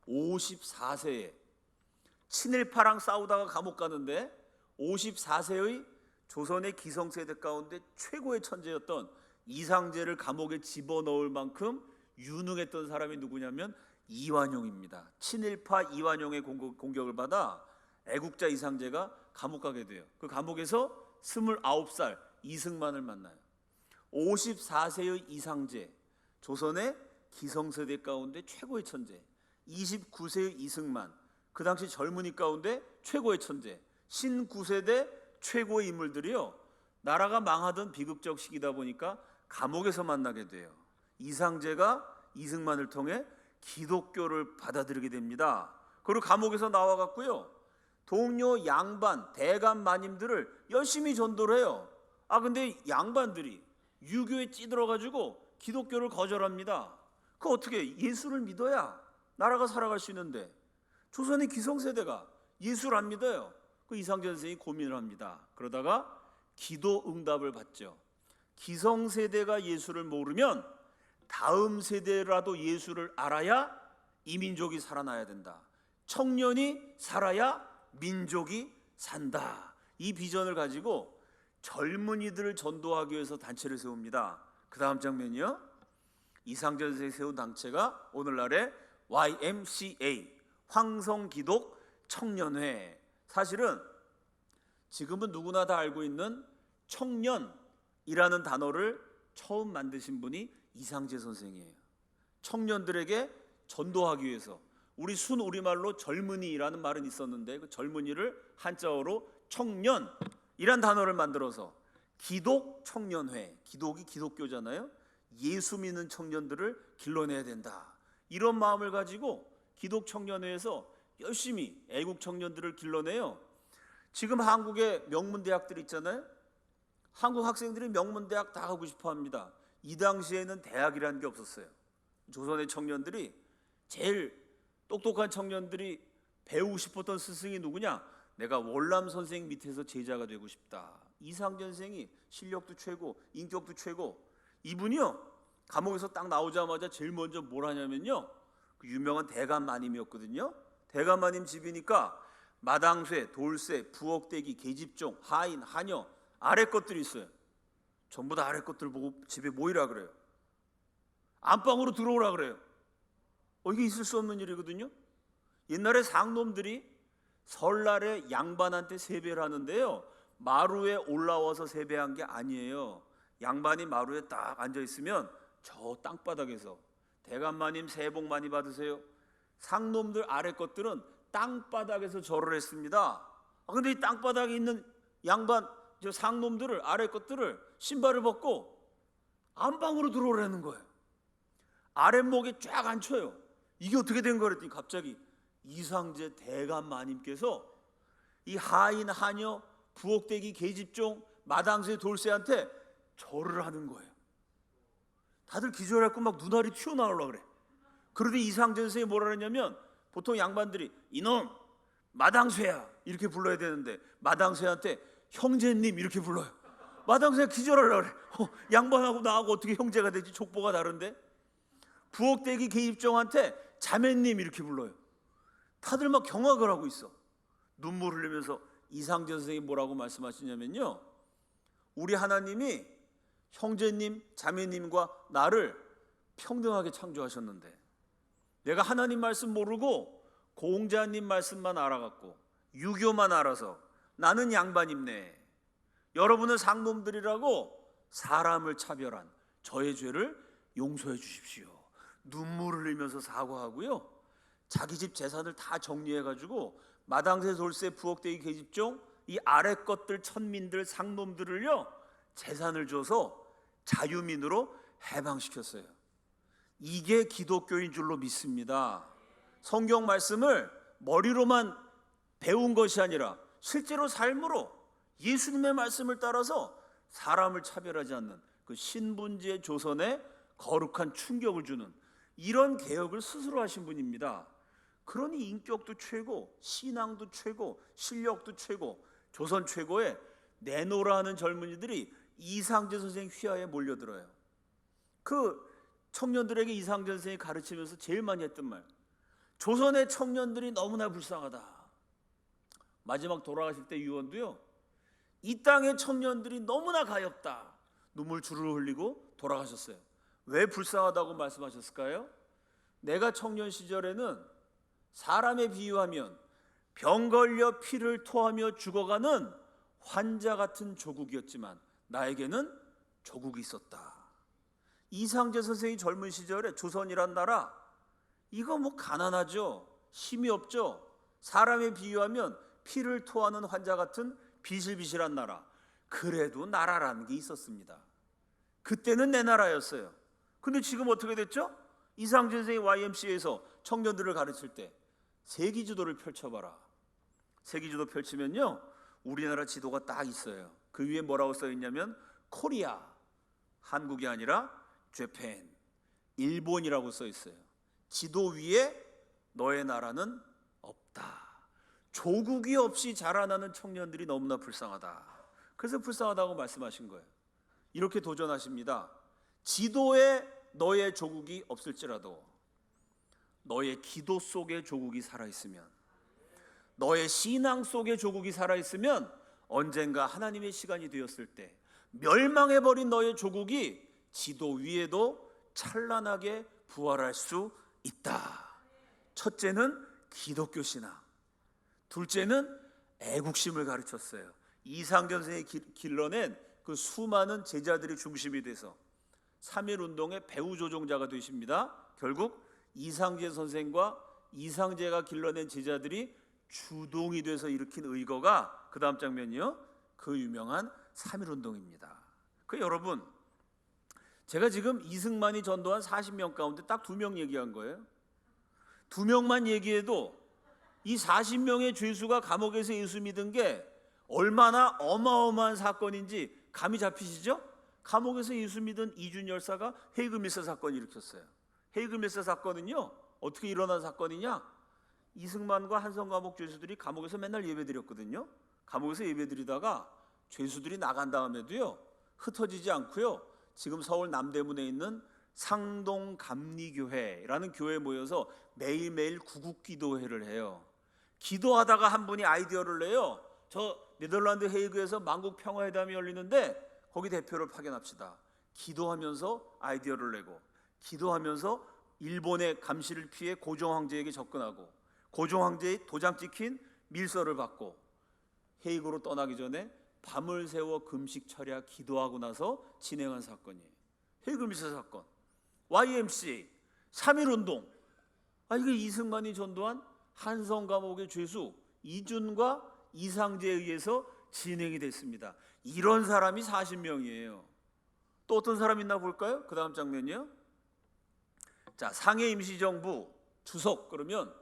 54세에 친일파랑 싸우다가 감옥 가는데 54세의 조선의 기성세대 가운데 최고의 천재였던 이상재를 감옥에 집어넣을 만큼 유능했던 사람이 누구냐면 이완용입니다. 친일파 이완용의 공격을 받아 애국자 이상재가 감옥 가게 돼요. 그 감옥에서 29살 이승만을 만나요. 54세의 이상재, 조선의 기성세대 가운데 최고의 천재. 29세의 이승만, 그 당시 젊은이 가운데 최고의 천재. 신구세대 최고의 인물들이요, 나라가 망하던 비극적 시기다 보니까 감옥에서 만나게 돼요. 이상재가 이승만을 통해 기독교를 받아들이게 됩니다. 그리고 감옥에서 나와갖고요, 동료 양반, 대감 마님들을 열심히 전도를 해요. 근데 양반들이 유교에 찌들어가지고 기독교를 거절합니다. 그 어떻게, 예수를 믿어야 나라가 살아갈 수 있는데 조선의 기성세대가 예수를 안 믿어요. 그 이상재 선생이 고민을 합니다. 그러다가 기도 응답을 받죠. 기성세대가 예수를 모르면 다음 세대라도 예수를 알아야 이 민족이 살아나야 된다. 청년이 살아야 민족이 산다. 이 비전을 가지고 젊은이들을 전도하기 위해서 단체를 세웁니다. 그 다음 장면이요, 이상재 선생이 세운 단체가 오늘날의 YMCA, 황성기독 청년회. 사실은 지금은 누구나 다 알고 있는 청년이라는 단어를 처음 만드신 분이 이상재 선생이에요. 청년들에게 전도하기 위해서. 우리 순우리말로 젊은이라는 말은 있었는데 그 젊은이를 한자어로 청년이란 단어를 만들어서 기독 청년회, 기독이 기독교잖아요. 예수 믿는 청년들을 길러내야 된다. 이런 마음을 가지고 기독 청년회에서 열심히 애국 청년들을 길러내요. 지금 한국에 명문대학들 있잖아요. 한국 학생들이 명문대학 다 가고 싶어 합니다. 이 당시에는 대학이라는 게 없었어요. 조선의 청년들이, 제일 똑똑한 청년들이 배우고 싶었던 스승이 누구냐? 내가 월남 선생 밑에서 제자가 되고 싶다. 이상재 선생이 실력도 최고, 인격도 최고. 이분이요, 감옥에서 딱 나오자마자 제일 먼저 뭘 하냐면요, 그 유명한 대감 마님이었거든요. 대감 마님 집이니까 마당쇠, 돌쇠, 부엌대기, 계집종, 하인, 하녀, 아래 것들이 있어요. 전부 다 아래 것들 보고 집에 모이라 그래요. 안방으로 들어오라 그래요. 이게 있을 수 없는 일이거든요. 옛날에 상놈들이 설날에 양반한테 세배를 하는데요, 마루에 올라와서 세배한 게 아니에요. 양반이 마루에 딱 앉아있으면 저 땅바닥에서 대감마님 새해 복 많이 받으세요. 상놈들 아래 것들은 땅바닥에서 절을 했습니다. 근데 이 땅바닥에 있는 양반, 저 상놈들을, 아래 것들을 신발을 벗고 안방으로 들어오라는 거예요. 아랫목에 쫙 앉혀요. 이게 어떻게 된 거랬더니 갑자기 이상재 대감마님께서 이 하인, 하녀, 부엌대기, 계집종, 마당새, 돌쇠한테 절을 하는 거예요. 다들 기절했고 막 눈알이 튀어나오려고 그래. 그러더니 이상재 선생이 뭐라 그랬냐면, 보통 양반들이 이놈 마당쇠야 이렇게 불러야 되는데 마당쇠한테 형제님 이렇게 불러요. 마당쇠가 기절하려고 그래. 양반하고 나하고 어떻게 형제가 되지? 족보가 다른데. 부엌대기 계집종한테 자매님 이렇게 불러요. 다들 막 경악을 하고 있어. 눈물 흘리면서 이상재 선생이 뭐라고 말씀하시냐면요, 우리 하나님이 형제님, 자매님과 나를 평등하게 창조하셨는데 내가 하나님 말씀 모르고 공자님 말씀만 알아갖고 유교만 알아서 나는 양반입네. 여러분은 상놈들이라고 사람을 차별한 저의 죄를 용서해 주십시오. 눈물 흘리면서 사과하고요, 자기 집 재산을 다 정리해가지고 마당새, 돌쇠, 부엌대기, 계집종 이 아래 것들, 천민들, 상놈들을요 재산을 줘서 자유민으로 해방시켰어요. 이게 기독교인 줄로 믿습니다. 성경 말씀을 머리로만 배운 것이 아니라 실제로 삶으로 예수님의 말씀을 따라서 사람을 차별하지 않는 그 신분제 조선에 거룩한 충격을 주는 이런 개혁을 스스로 하신 분입니다. 그러니 인격도 최고, 신앙도 최고, 실력도 최고, 조선 최고의 내노라 하는 젊은이들이 이상제 선생 휘하에 몰려들어요. 그 청년들에게 이상제 선생이 가르치면서 제일 많이 했던 말, 조선의 청년들이 너무나 불쌍하다. 마지막 돌아가실 때 유언도요, 이 땅의 청년들이 너무나 가엾다. 눈물 주르르 흘리고 돌아가셨어요. 왜 불쌍하다고 말씀하셨을까요? 내가 청년 시절에는 사람에 비유하면 병 걸려 피를 토하며 죽어가는 환자 같은 조국이었지만 나에게는 조국이 있었다. 이상제 선생이 젊은 시절에 조선이란 나라, 이거 뭐 가난하죠, 힘이 없죠, 사람에 비유하면 피를 토하는 환자 같은 비실비실한 나라, 그래도 나라라는 게 있었습니다. 그때는 내 나라였어요. 근데 지금 어떻게 됐죠? 이상제 선생이 YMCA에서 청년들을 가르칠 때 세기지도를 펼쳐봐라. 세기지도 펼치면요, 우리나라 지도가 딱 있어요. 그 위에 뭐라고 써 있냐면 코리아, 한국이 아니라 재팬, 일본이라고 써 있어요. 지도 위에 너의 나라는 없다. 조국이 없이 자라나는 청년들이 너무나 불쌍하다. 그래서 불쌍하다고 말씀하신 거예요. 이렇게 도전하십니다. 지도에 너의 조국이 없을지라도 너의 기도 속에 조국이 살아있으면, 너의 신앙 속에 조국이 살아있으면 언젠가 하나님의 시간이 되었을 때 멸망해버린 너의 조국이 지도 위에도 찬란하게 부활할 수 있다. 첫째는 기독교 신앙, 둘째는 애국심을 가르쳤어요. 이상제 선생이 길러낸 그 수많은 제자들이 중심이 돼서 3.1운동의 배후 조종자가 되십니다. 결국 이상제 선생과 이상제가 길러낸 제자들이 주동이 돼서 일으킨 의거가 그 다음 장면이요, 그 유명한 3.1운동입니다. 그 여러분, 제가 지금 이승만이 전도한 40명 가운데 딱 2명 얘기한 거예요. 2명만 얘기해도 이 40명의 죄수가 감옥에서 예수 믿은 게 얼마나 어마어마한 사건인지 감이 잡히시죠? 감옥에서 예수 믿은 이준 열사가 헤이그 밀사 사건을 일으켰어요. 헤이그 밀사 사건은요, 어떻게 일어난 사건이냐? 이승만과 한성 감옥 죄수들이 감옥에서 맨날 예배드렸거든요. 감옥에서 예배드리다가 죄수들이 나간 다음에도요, 흩어지지 않고요, 지금 서울 남대문에 있는 상동감리교회라는 교회에 모여서 매일매일 구국기도회를 해요. 기도하다가 한 분이 아이디어를 내요. 저 네덜란드 헤이그에서 만국평화회담이 열리는데 거기 대표를 파견합시다. 기도하면서 아이디어를 내고, 기도하면서 일본의 감시를 피해 고종 황제에게 접근하고, 고종 황제의 도장 찍힌 밀서를 받고, 헤이그로 떠나기 전에 밤을 새워 금식 철야 기도하고 나서 진행한 사건이에요. 헤이그 밀서 사건, YMCA, 3.1운동. 이게 이승만이 전도한 한성 감옥의 죄수 이준과 이상제에 의해서 진행이 됐습니다. 이런 사람이 40명이에요. 또 어떤 사람 있나 볼까요? 그 다음 장면이요. 자, 상해 임시정부 주석, 그러면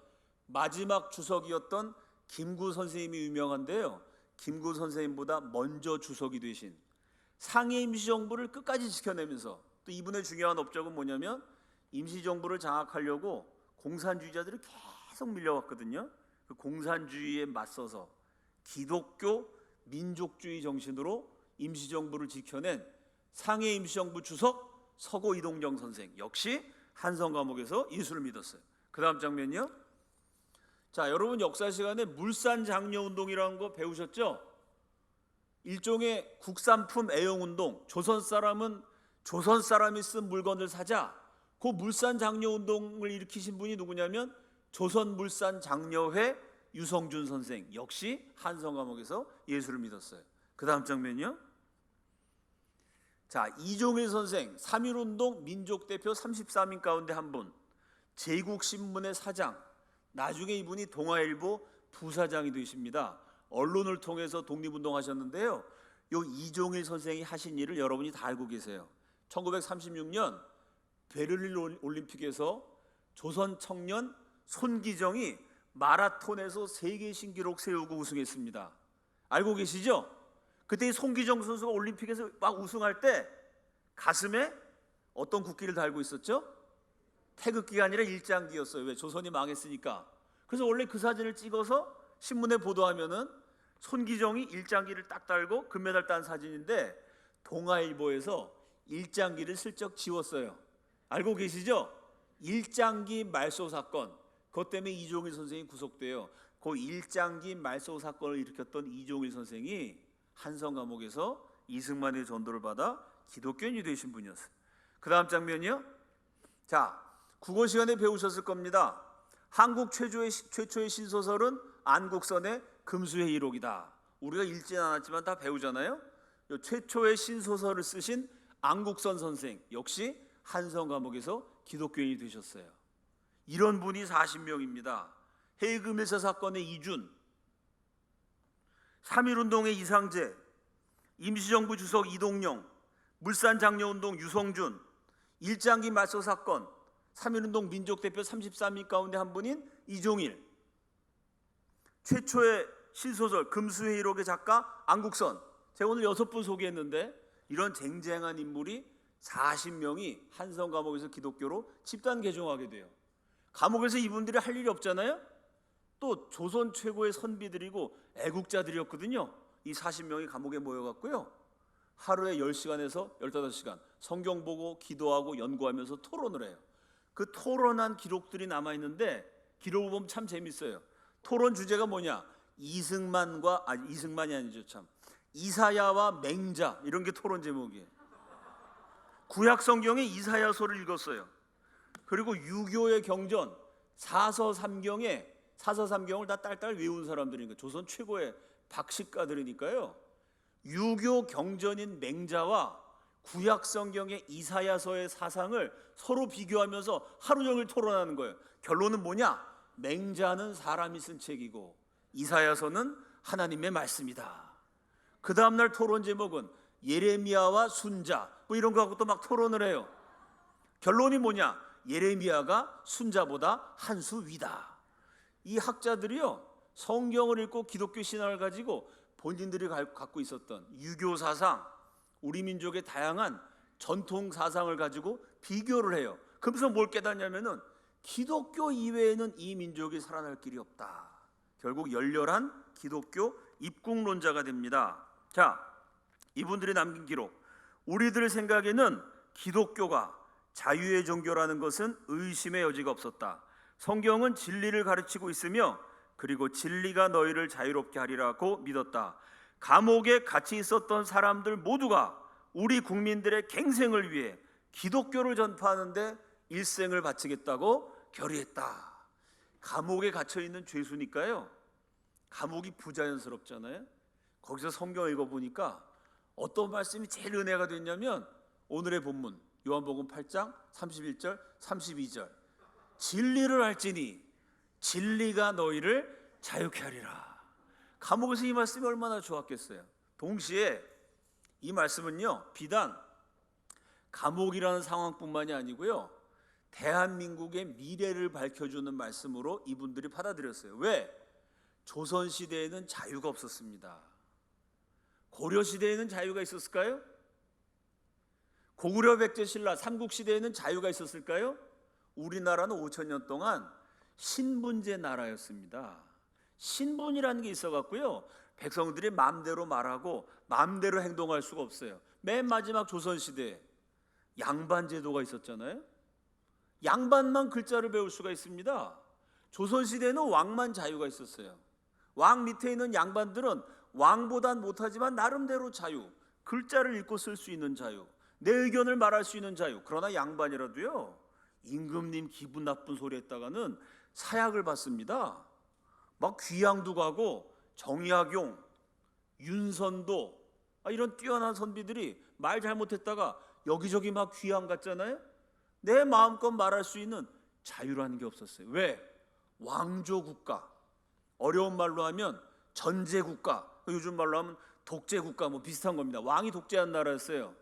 마지막 주석이었던 김구 선생님이 유명한데요, 김구 선생님보다 먼저 주석이 되신, 상해 임시정부를 끝까지 지켜내면서, 또 이분의 중요한 업적은 뭐냐면 임시정부를 장악하려고 공산주의자들이 계속 밀려왔거든요. 그 공산주의에 맞서서 기독교 민족주의 정신으로 임시정부를 지켜낸 상해 임시정부 주석 서고 이동정 선생, 역시 한성 감옥에서 예수를 믿었어요. 그 다음 장면이요. 자, 여러분 역사 시간에 물산 장려 운동이라는 거 배우셨죠? 일종의 국산품 애용 운동. 조선 사람은 조선 사람이 쓴 물건을 사자. 그 물산 장려 운동을 일으키신 분이 누구냐면 조선 물산 장려회 유성준 선생, 역시 한성 감옥에서 예수를 믿었어요. 그 다음 장면이요. 자, 이종일 선생, 3.1운동 민족대표 33인 가운데 한 분, 제국신문의 사장, 나중에 이분이 동아일보 부사장이 되십니다. 언론을 통해서 독립운동하셨는데요, 요 이종일 선생이 하신 일을 여러분이 다 알고 계세요. 1936년 베를린 올림픽에서 조선 청년 손기정이 마라톤에서 세계 신기록 세우고 우승했습니다. 알고 계시죠? 그때 손기정 선수가 올림픽에서 막 우승할 때 가슴에 어떤 국기를 달고 있었죠? 태극기가 아니라 일장기였어요. 왜? 조선이 망했으니까. 그래서 원래 그 사진을 찍어서 신문에 보도하면은 손기정이 일장기를 딱 달고 금메달 딴 사진인데 동아일보에서 일장기를 슬쩍 지웠어요. 알고 계시죠? 일장기 말소 사건. 그것 때문에 이종일 선생이 구속돼요. 그 일장기 말소 사건을 일으켰던 이종일 선생이 한성 감옥에서 이승만의 전도를 받아 기독교인이 되신 분이었어요. 그 다음 장면이요. 자, 국어 시간에 배우셨을 겁니다. 한국 최초의 신소설은 안국선의 금수회의록이다. 우리가 읽진 않았지만 다 배우잖아요. 최초의 신소설을 쓰신 안국선 선생 역시 한성 감옥에서 기독교인이 되셨어요. 이런 분이 40명입니다. 해금일사 사건의 이준, 3.1운동의 이상재, 임시정부 주석 이동영, 물산장려운동 유성준, 일장기 말소 사건, 3.1운동 민족대표 33인 가운데 한 분인 이종일, 최초의 신소설 금수회의록의 작가 안국선. 제가 오늘 6분 소개했는데 이런 쟁쟁한 인물이 40명이 한성 감옥에서 기독교로 집단 개종하게 돼요. 감옥에서 이분들이 할 일이 없잖아요. 또 조선 최고의 선비들이고 애국자들이었거든요. 이 40명이 감옥에 모여갖고요, 하루에 10시간에서 15시간 성경 보고 기도하고 연구하면서 토론을 해요. 그 토론한 기록들이 남아있는데 기록을 보면 참 재밌어요. 토론 주제가 뭐냐? 이승만이 아니죠, 참. 이사야와 맹자, 이런 게 토론 제목이에요. 구약 성경의 이사야서를 읽었어요. 그리고 유교의 경전, 사서삼경을 다 딸딸 외운 사람들이니까 조선 최고의 박식가들이니까요. 유교 경전인 맹자와 구약 성경의 이사야서의 사상을 서로 비교하면서 하루 종일 토론하는 거예요. 결론은 뭐냐? 맹자는 사람이 쓴 책이고 이사야서는 하나님의 말씀이다. 그 다음날 토론 제목은 예레미야와 순자, 뭐 이런 거 갖고 또 막 토론을 해요. 결론이 뭐냐? 예레미야가 순자보다 한 수 위다. 이 학자들이요, 성경을 읽고 기독교 신앙을 가지고 본인들이 갖고 있었던 유교 사상, 우리 민족의 다양한 전통 사상을 가지고 비교를 해요. 그러면서 뭘 깨닫냐면은 기독교 이외에는 이 민족이 살아날 길이 없다. 결국 열렬한 기독교 입국론자가 됩니다. 자, 이분들이 남긴 기록. 우리들 생각에는 기독교가 자유의 종교라는 것은 의심의 여지가 없었다. 성경은 진리를 가르치고 있으며 그리고 진리가 너희를 자유롭게 하리라고 믿었다. 감옥에 갇혀 있었던 사람들 모두가 우리 국민들의 갱생을 위해 기독교를 전파하는데 일생을 바치겠다고 결의했다. 감옥에 갇혀 있는 죄수니까요, 감옥이 부자연스럽잖아요. 거기서 성경 읽어보니까 어떤 말씀이 제일 은혜가 됐냐면 오늘의 본문 요한복음 8장 31절 32절, 진리를 알지니 진리가 너희를 자유케 하리라. 감옥에서 이 말씀이 얼마나 좋았겠어요. 동시에 이 말씀은요, 비단 감옥이라는 상황뿐만이 아니고요, 대한민국의 미래를 밝혀주는 말씀으로 이분들이 받아들였어요. 왜? 조선시대에는 자유가 없었습니다. 고려시대에는 자유가 있었을까요? 고구려 백제신라 삼국시대에는 자유가 있었을까요? 우리나라는 5,000년 동안 신분제 나라였습니다. 신분이라는 게 있어갖고요, 백성들이 마음대로 말하고 마음대로 행동할 수가 없어요. 맨 마지막 조선시대에 양반제도가 있었잖아요. 양반만 글자를 배울 수가 있습니다. 조선시대에는 왕만 자유가 있었어요. 왕 밑에 있는 양반들은 왕보단 못하지만 나름대로 자유, 글자를 읽고 쓸 수 있는 자유, 내 의견을 말할 수 있는 자유. 그러나 양반이라도요, 임금님 기분 나쁜 소리 했다가는 사약을 받습니다. 막 귀양도 가고 정약용, 윤선도, 이런 뛰어난 선비들이 말 잘못했다가 여기저기 막 귀양 갔잖아요. 내 마음껏 말할 수 있는 자유라는 게 없었어요. 왜? 왕조국가, 어려운 말로 하면 전제국가, 요즘 말로 하면 독재국가, 뭐 비슷한 겁니다. 왕이 독재한 나라였어요.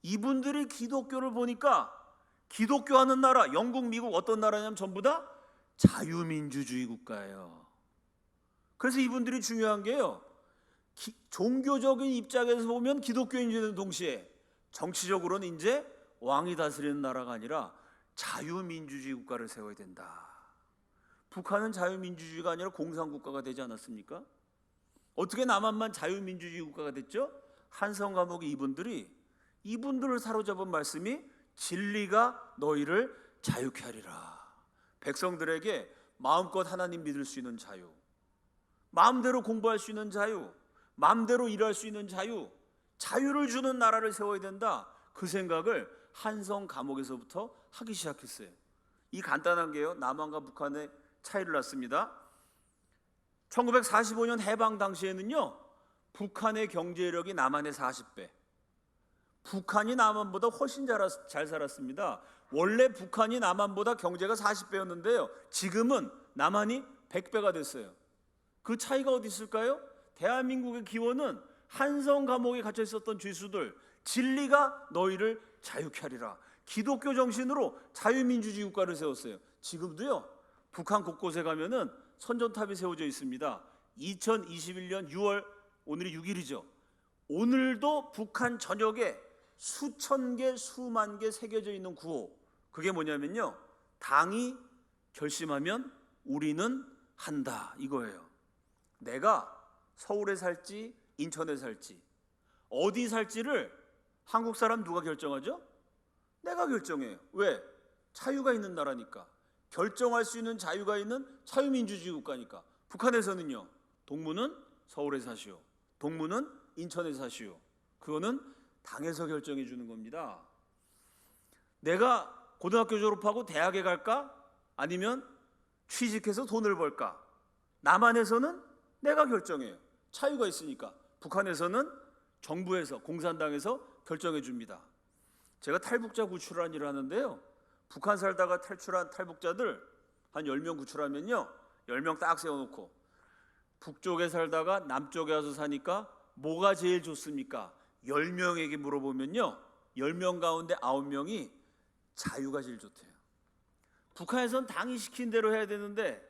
이분들이 기독교를 보니까 기독교하는 나라, 영국, 미국 어떤 나라냐면 전부 다 자유민주주의 국가예요. 그래서 이분들이 중요한 게요, 종교적인 입장에서 보면 기독교인들은 동시에 정치적으로는 이제 왕이 다스리는 나라가 아니라 자유민주주의 국가를 세워야 된다. 북한은 자유민주주의가 아니라 공산국가가 되지 않았습니까? 어떻게 남한만 자유민주주의 국가가 됐죠? 한성 감옥의 이분들을 사로잡은 말씀이 진리가 너희를 자유케 하리라. 백성들에게 마음껏 하나님 믿을 수 있는 자유, 마음대로 공부할 수 있는 자유, 마음대로 일할 수 있는 자유, 자유를 주는 나라를 세워야 된다. 그 생각을 한성 감옥에서부터 하기 시작했어요. 이 간단한 게요, 남한과 북한의 차이를 낳습니다. 1945년 해방 당시에는요, 북한의 경제력이 남한의 40배, 북한이 남한보다 훨씬 잘 살았습니다. 원래 북한이 남한보다 경제가 40배였는데요 지금은 남한이 100배가 됐어요. 그 차이가 어디 있을까요? 대한민국의 기원은 한성 감옥에 갇혀 있었던 죄수들, 진리가 너희를 자유케 하리라. 기독교 정신으로 자유민주주의 국가를 세웠어요. 지금도요, 북한 곳곳에 가면은 선전탑이 세워져 있습니다. 2021년 6월, 오늘이 6일이죠. 오늘도 북한 전역에 수천 개, 수만 개 새겨져 있는 구호. 그게 뭐냐면요, 당이 결심하면 우리는 한다, 이거예요. 내가 서울에 살지 인천에 살지 어디 살지를 한국 사람 누가 결정하죠? 내가 결정해요. 왜? 자유가 있는 나라니까. 결정할 수 있는 자유가 있는 자유민주주의 국가니까. 북한에서는요, 동무는 서울에 사시오, 동무는 인천에 사시오. 그거는 당에서 결정해 주는 겁니다. 내가 고등학교 졸업하고 대학에 갈까? 아니면 취직해서 돈을 벌까? 남한에서는 내가 결정해요. 자유가 있으니까. 북한에서는 정부에서, 공산당에서 결정해 줍니다. 제가 탈북자 구출한 일을 하는데요, 북한 살다가 탈출한 탈북자들 한 10명 구출하면요, 10명 딱 세워놓고 북쪽에 살다가 남쪽에 와서 사니까 뭐가 제일 좋습니까? 10명에게 물어보면요, 10명 가운데 9명이 자유가 제일 좋대요. 북한에선 당이 시킨 대로 해야 되는데,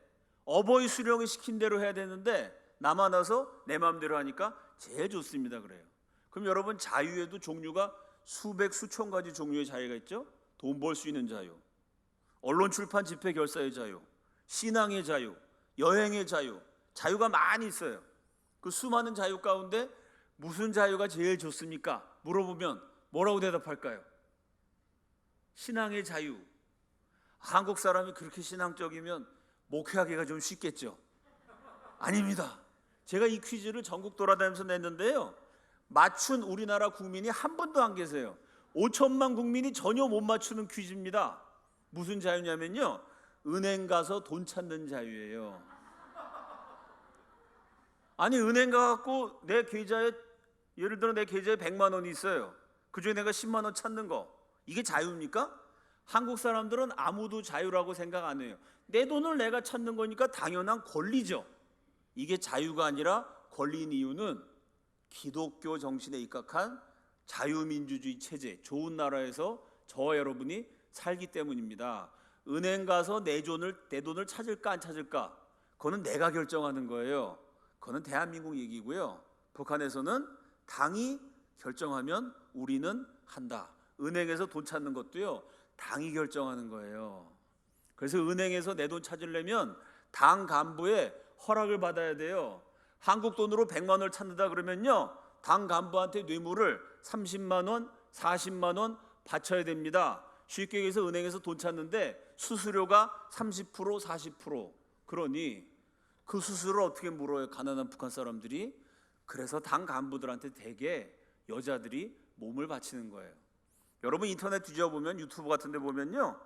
어버이 수령이 시킨 대로 해야 되는데, 남한 와서 내 마음대로 하니까 제일 좋습니다. 그래요. 그럼 여러분, 자유에도 종류가 수백 수천 가지 종류의 자유가 있죠. 돈 벌 수 있는 자유, 언론 출판 집회 결사의 자유, 신앙의 자유, 여행의 자유, 자유가 많이 있어요. 그 수많은 자유 가운데 무슨 자유가 제일 좋습니까? 물어보면 뭐라고 대답할까요? 신앙의 자유. 한국 사람이 그렇게 신앙적이면 목회하기가 좀 쉽겠죠? 아닙니다. 제가 이 퀴즈를 전국 돌아다니면서 냈는데요, 맞춘 우리나라 국민이 한 분도 안 계세요. 5천만 국민이 전혀 못 맞추는 퀴즈입니다. 무슨 자유냐면요, 은행 가서 돈 찾는 자유예요. 아니, 은행 가갖고 내 계좌에, 예를 들어 내 계좌에 100만 원이 있어요. 그중에 내가 10만 원 찾는 거, 이게 자유입니까? 한국 사람들은 아무도 자유라고 생각 안 해요. 내 돈을 내가 찾는 거니까 당연한 권리죠. 이게 자유가 아니라 권리인 이유는 기독교 정신에 입각한 자유민주주의 체제, 좋은 나라에서 저와 여러분이 살기 때문입니다. 은행 가서 내 돈을 찾을까 안 찾을까, 그거는 내가 결정하는 거예요. 그거는 대한민국 얘기고요. 북한에서는 당이 결정하면 우리는 한다. 은행에서 돈 찾는 것도요, 당이 결정하는 거예요. 그래서 은행에서 내 돈 찾으려면 당 간부의 허락을 받아야 돼요. 한국 돈으로 100만 원을 찾는다 그러면요, 당 간부한테 뇌물을 30만 원, 40만 원 바쳐야 됩니다. 쉽게 얘기해서 은행에서 돈 찾는데 수수료가 30%, 40%. 그러니 그 수수료를 어떻게 물어요, 가난한 북한 사람들이? 그래서 당 간부들한테 대개 여자들이 몸을 바치는 거예요. 여러분 인터넷 뒤져보면, 유튜브 같은 데 보면요,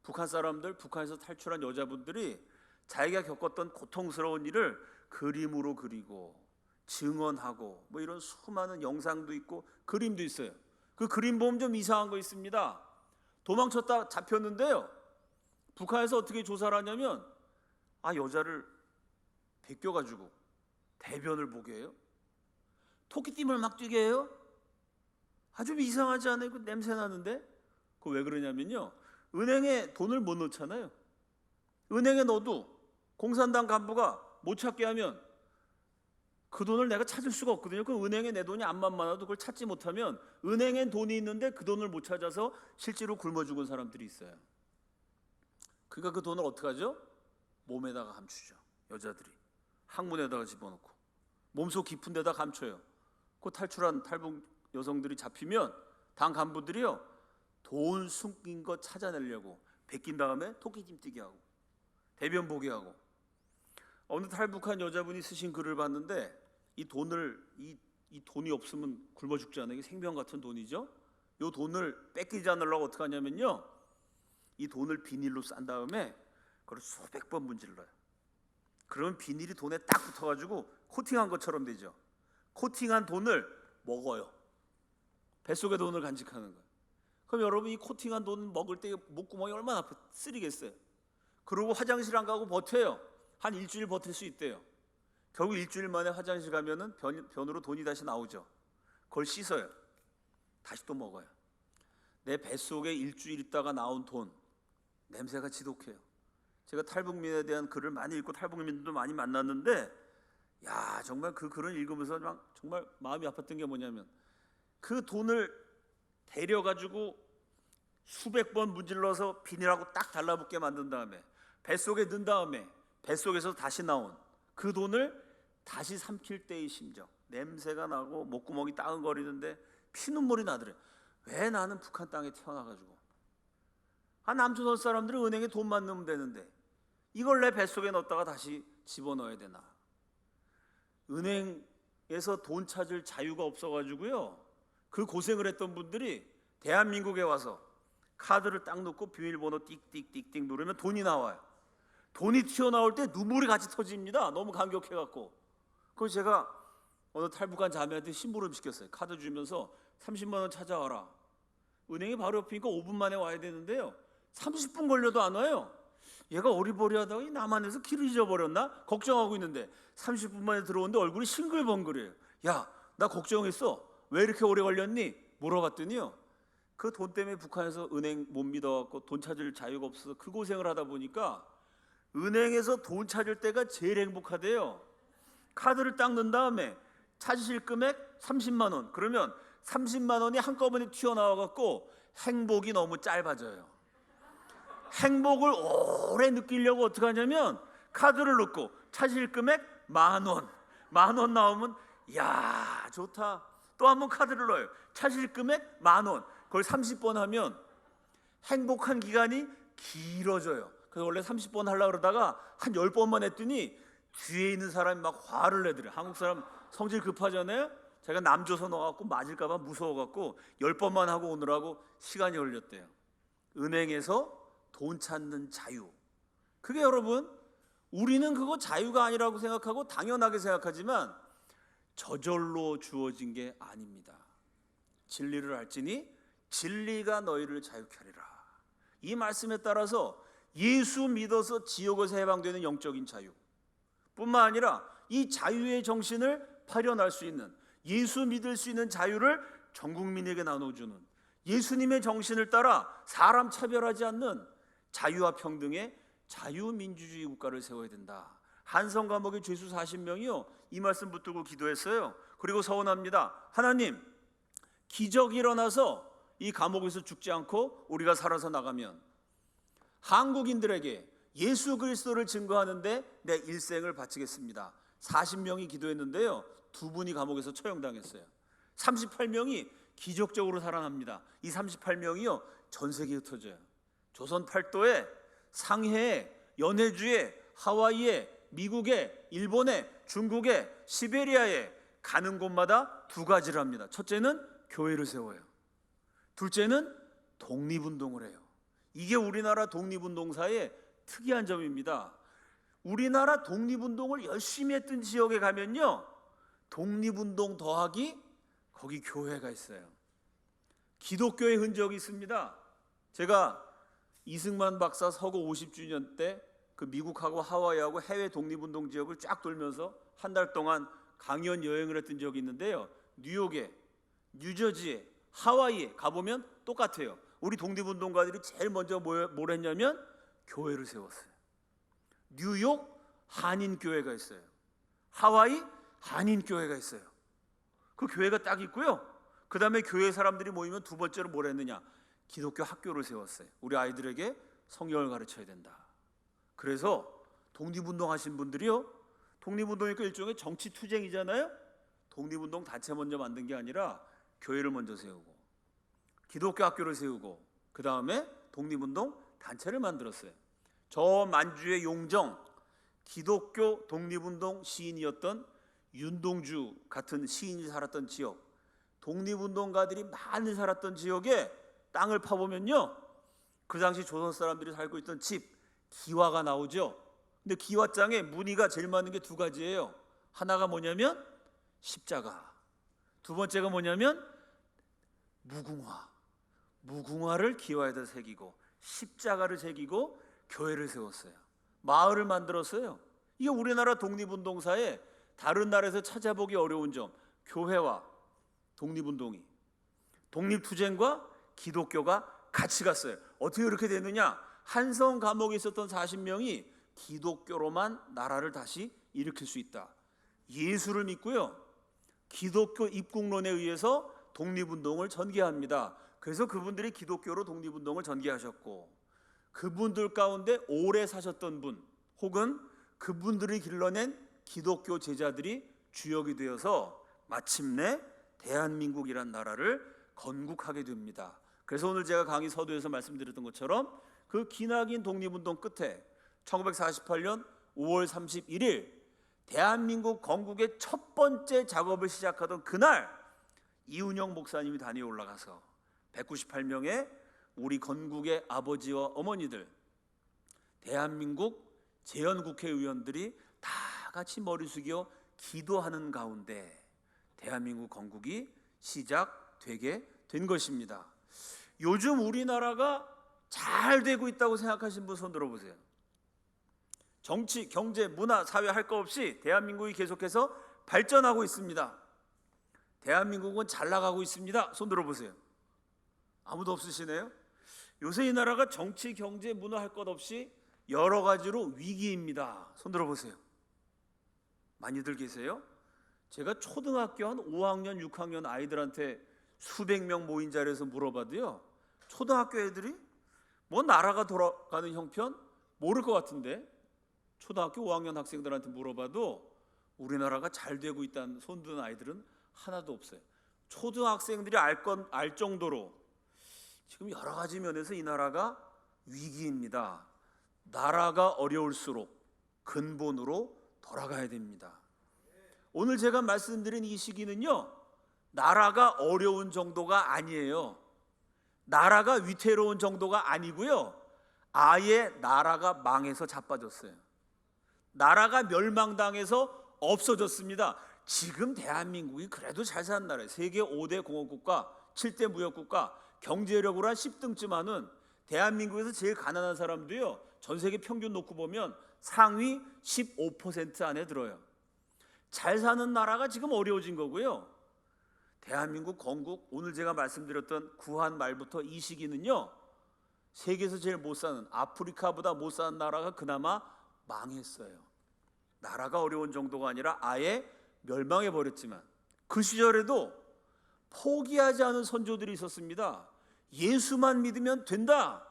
북한 사람들, 북한에서 탈출한 여자분들이 자기가 겪었던 고통스러운 일을 그림으로 그리고 증언하고 뭐 이런 수많은 영상도 있고 그림도 있어요. 그 그림 보면 좀 이상한 거 있습니다. 도망쳤다 잡혔는데요, 북한에서 어떻게 조사를 하냐면, 여자를 베껴가지고 대변을 보게 해요. 토끼띠을 막 뛰게 해요. 아주 이상하지 않아요? 그 냄새 나는데. 그거 왜 그러냐면요, 은행에 돈을 못 넣잖아요. 은행에 넣어도 공산당 간부가 못 찾게 하면 그 돈을 내가 찾을 수가 없거든요. 그 은행에 내 돈이 암만 많아도 그걸 찾지 못하면 은행엔 돈이 있는데 그 돈을 못 찾아서 실제로 굶어 죽은 사람들이 있어요. 그러니까 그 돈을 어떻게 하죠? 몸에다가 감추죠. 여자들이 항문에다가 집어넣고. 몸속 깊은 데다 감춰요. 그 탈출한 탈북 여성들이 잡히면 당 간부들이요, 돈 숨긴 거 찾아내려고 베낀 다음에 토끼짐 뛰게 하고 대변 보게 하고. 어느 탈북한 여자분이 쓰신 글을 봤는데, 이 돈이 없으면 굶어 죽지 않아요. 이게 생명 같은 돈이죠. 이 돈을 뺏기지 않으려고 어떻게 하냐면요, 이 돈을 비닐로 싼 다음에 그걸 수백 번 문질러요. 그러면 비닐이 돈에 딱 붙어가지고 코팅한 것처럼 되죠. 코팅한 돈을 먹어요. 뱃속에 돈을 간직하는 거예요. 그럼 여러분, 이 코팅한 돈 먹을 때 목구멍이 얼마나 쓰리겠어요. 그리고 화장실 안 가고 버텨요. 한 일주일 버틸 수 있대요. 결국 일주일 만에 화장실 가면은 변으로 돈이 다시 나오죠. 그걸 씻어요. 다시 또 먹어요. 내 뱃속에 일주일 있다가 나온 돈, 냄새가 지독해요. 제가 탈북민에 대한 글을 많이 읽고 탈북민들도 많이 만났는데, 야, 정말 그 글을 읽으면서 정말 마음이 아팠던 게 뭐냐면, 그 돈을 데려가지고 수백 번 문질러서 비닐하고 딱 달라붙게 만든 다음에 뱃속에 넣은 다음에 뱃속에서 다시 나온 그 돈을 다시 삼킬 때의 심정, 냄새가 나고 목구멍이 따끔거리는데 피눈물이 나더래요. 왜 나는 북한 땅에 태어나가지고, 남조선 사람들이 은행에 돈만 넣으면 되는데 이걸 내 뱃속에 넣었다가 다시 집어넣어야 되나. 은행에서 돈 찾을 자유가 없어가지고요, 그 고생을 했던 분들이 대한민국에 와서 카드를 딱 넣고 비밀번호 띡띡띡띡 누르면 돈이 나와요. 돈이 튀어나올 때 눈물이 같이 터집니다. 너무 감격해갖고. 그래서 제가 어느 탈북한 자매한테 심부름 시켰어요. 카드 주면서 30만 원 찾아와라. 은행이 바로 옆이니까 5분 만에 와야 되는데요, 30분 걸려도 안 와요. 얘가 어리버리하다가 남한에서 길을 잊어버렸나 걱정하고 있는데 30분 만에 들어오는데 얼굴이 싱글벙글해요. 야, 나 걱정했어. 왜 이렇게 오래 걸렸니? 물어봤더니요, 그 돈 때문에 북한에서 은행 못 믿어갖고 돈 찾을 자유가 없어서 그 고생을 하다 보니까 은행에서 돈 찾을 때가 제일 행복하대요. 카드를 딱 넣은 다음에 찾으실 금액 30만 원. 그러면 30만 원이 한꺼번에 튀어나와갖고 행복이 너무 짧아져요. 행복을 오래 느끼려고 어떻게 하냐면 카드를 넣고 찾으실 금액 10,000원. 10,000원 나오면 야, 좋다. 또 한 번 카드를 넣어요. 찾으실 금액 10,000원. 그걸 30번 하면 행복한 기간이 길어져요. 그래서 원래 30번 하려고 그러다가 한 10번만 했더니 뒤에 있는 사람이 막 화를 내더래요. 한국 사람 성질 급하잖아요. 제가 남조선 와갖고 맞을까 봐 무서워갖고 10번만 하고 오느라고 시간이 걸렸대요. 은행에서 돈 찾는 자유. 그게 여러분, 우리는 그거 자유가 아니라고 생각하고 당연하게 생각하지만 저절로 주어진 게 아닙니다. 진리를 알지니 진리가 너희를 자유케 하리라. 이 말씀에 따라서 예수 믿어서 지옥에서 해방되는 영적인 자유 뿐만 아니라 이 자유의 정신을 발현할 수 있는, 예수 믿을 수 있는 자유를 전 국민에게 나눠주는, 예수님의 정신을 따라 사람 차별하지 않는 자유와 평등의 자유민주주의 국가를 세워야 된다. 한성 감옥의 죄수 40명이요 이 말씀 붙들고 기도했어요. 그리고 서원합니다. 하나님, 기적이 일어나서 이 감옥에서 죽지 않고 우리가 살아서 나가면 한국인들에게 예수 그리스도를 증거하는데 내 일생을 바치겠습니다. 40명이 기도했는데요, 2분이 감옥에서 처형당했어요. 38명이 기적적으로 살아납니다. 이 38명이요 전 세계에 흩어져요. 조선 팔도에, 상해에, 연해주에, 하와이에, 미국에, 일본에, 중국에, 시베리아에 가는 곳마다 두 가지를 합니다. 첫째는 교회를 세워요. 둘째는 독립운동을 해요. 이게 우리나라 독립운동사의 특이한 점입니다. 우리나라 독립운동을 열심히 했던 지역에 가면요, 독립운동 더하기 거기 교회가 있어요. 기독교의 흔적이 있습니다. 제가 이승만 박사 서거 50주년 때 그 미국하고 하와이하고 해외 독립운동 지역을 쫙 돌면서 한 달 동안 강연 여행을 했던 적이 있는데요, 뉴욕에, 뉴저지에, 하와이에 가보면 똑같아요. 우리 독립운동가들이 제일 먼저 뭘 했냐면 교회를 세웠어요. 뉴욕 한인교회가 있어요. 하와이 한인교회가 있어요. 그 교회가 딱 있고요, 그 다음에 교회 사람들이 모이면 두 번째로 뭘 했느냐, 기독교 학교를 세웠어요. 우리 아이들에게 성경을 가르쳐야 된다. 그래서 독립운동 하신 분들이요, 독립운동이니까 일종의 정치 투쟁이잖아요. 독립운동 단체 먼저 만든 게 아니라 교회를 먼저 세우고 기독교 학교를 세우고 그 다음에 독립운동 단체를 만들었어요. 저 만주의 용정, 기독교 독립운동 시인이었던 윤동주 같은 시인이 살았던 지역, 독립운동가들이 많이 살았던 지역에 땅을 파보면요, 그 당시 조선 사람들이 살고 있던 집 기와가 나오죠. 근데 기와장에 무늬가 제일 많은 게 두 가지예요. 하나가 뭐냐면 십자가, 두 번째가 뭐냐면 무궁화를 기와에다 새기고 십자가를 새기고 교회를 세웠어요. 마을을 만들었어요. 이게 우리나라 독립운동사에 다른 나라에서 찾아보기 어려운 점, 교회와 독립운동이, 독립투쟁과 기독교가 같이 갔어요. 어떻게 그렇게 됐느냐? 한성 감옥에 있었던 40명이 기독교로만 나라를 다시 일으킬 수 있다. 예수를 믿고요, 기독교 입국론에 의해서 독립운동을 전개합니다. 그래서 그분들이 기독교로 독립운동을 전개하셨고, 그분들 가운데 오래 사셨던 분 혹은 그분들이 길러낸 기독교 제자들이 주역이 되어서 마침내 대한민국이란 나라를 건국하게 됩니다. 그래서 오늘 제가 강의 서두에서 말씀드렸던 것처럼 그 기나긴 독립운동 끝에 1948년 5월 31일 대한민국 건국의 첫 번째 작업을 시작하던 그날 이운영 목사님이 단위에 올라가서 198명의 우리 건국의 아버지와 어머니들, 대한민국 재연국회의원들이 다 같이 머리 숙여 기도하는 가운데 대한민국 건국이 시작되게 된 것입니다. 요즘 우리나라가 잘 되고 있다고 생각하시는 분 손 들어보세요. 정치, 경제, 문화, 사회 할 거 없이 대한민국이 계속해서 발전하고 있습니다. 대한민국은 잘 나가고 있습니다. 손 들어보세요. 아무도 없으시네요. 요새 이 나라가 정치, 경제, 문화 할 것 없이 여러 가지로 위기입니다. 손 들어보세요. 많이들 계세요? 제가 초등학교 한 5학년, 6학년 아이들한테 수백 명 모인 자리에서 물어봐도요, 초등학교 애들이 뭐 나라가 돌아가는 형편 모를 것 같은데 초등학교 5학년 학생들한테 물어봐도 우리나라가 잘 되고 있다는 손 드는 아이들은 하나도 없어요. 초등학생들이 알 정도로 지금 여러 가지 면에서 이 나라가 위기입니다. 나라가 어려울수록 근본으로 돌아가야 됩니다. 오늘 제가 말씀드린 이 시기는요, 나라가 어려운 정도가 아니에요. 나라가 위태로운 정도가 아니고요, 아예 나라가 망해서 자빠졌어요. 나라가 멸망당해서 없어졌습니다. 지금 대한민국이 그래도 잘 사는 나라예요. 세계 5대 공업국가, 7대 무역국가, 경제력으로 한 10등쯤 하는 대한민국에서 제일 가난한 사람도요, 전 세계 평균 놓고 보면 상위 15% 안에 들어요. 잘 사는 나라가 지금 어려워진 거고요. 대한민국 건국, 오늘 제가 말씀드렸던 구한 말부터 이 시기는요, 세계에서 제일 못 사는, 아프리카보다 못 사는 나라가 그나마 망했어요. 나라가 어려운 정도가 아니라 아예 멸망해 버렸지만 그 시절에도 포기하지 않은 선조들이 있었습니다. 예수만 믿으면 된다.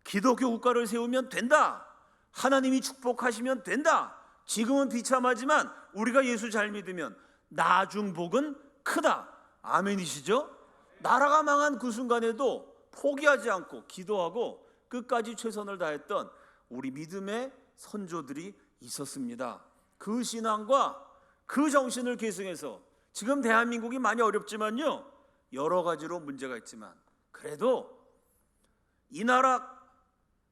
기독교 국가를 세우면 된다. 하나님이 축복하시면 된다. 지금은 비참하지만 우리가 예수 잘 믿으면 나중 복은 크다. 아멘이시죠? 나라가 망한 그 순간에도 포기하지 않고 기도하고 끝까지 최선을 다했던 우리 믿음의 선조들이 있었습니다. 그 신앙과 그 정신을 계승해서 지금 대한민국이 많이 어렵지만요, 여러 가지로 문제가 있지만 그래도 이 나라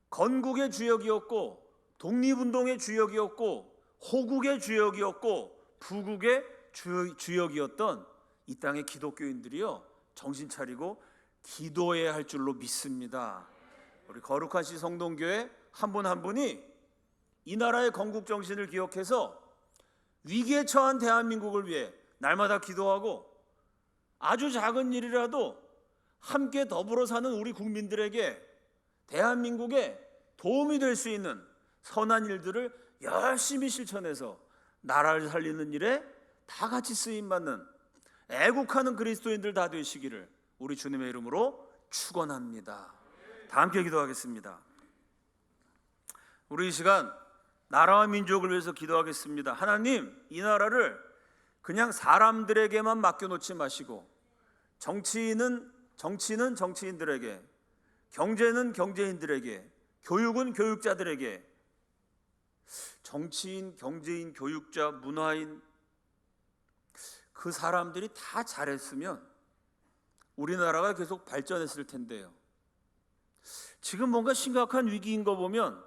건국의 주역이었고 독립운동의 주역이었고 호국의 주역이었고 부국의 주역이었던 이 땅의 기독교인들이요, 정신 차리고 기도해야 할 줄로 믿습니다. 우리 거룩하신 성동교회 한 분 한 분이 이 나라의 건국 정신을 기억해서 위기에 처한 대한민국을 위해 날마다 기도하고 아주 작은 일이라도 함께 더불어 사는 우리 국민들에게 대한민국에 도움이 될 수 있는 선한 일들을 열심히 실천해서 나라를 살리는 일에 다 같이 쓰임받는 애국하는 그리스도인들 다 되시기를 우리 주님의 이름으로 축원합니다. 다 함께 기도하겠습니다. 우리 이 시간 나라와 민족을 위해서 기도하겠습니다. 하나님, 이 나라를 그냥 사람들에게만 맡겨놓지 마시고 정치인은 정치인들에게, 경제는 경제인들에게, 교육은 교육자들에게, 정치인, 경제인, 교육자, 문화인 그 사람들이 다 잘했으면 우리나라가 계속 발전했을 텐데요. 지금 뭔가 심각한 위기인 거 보면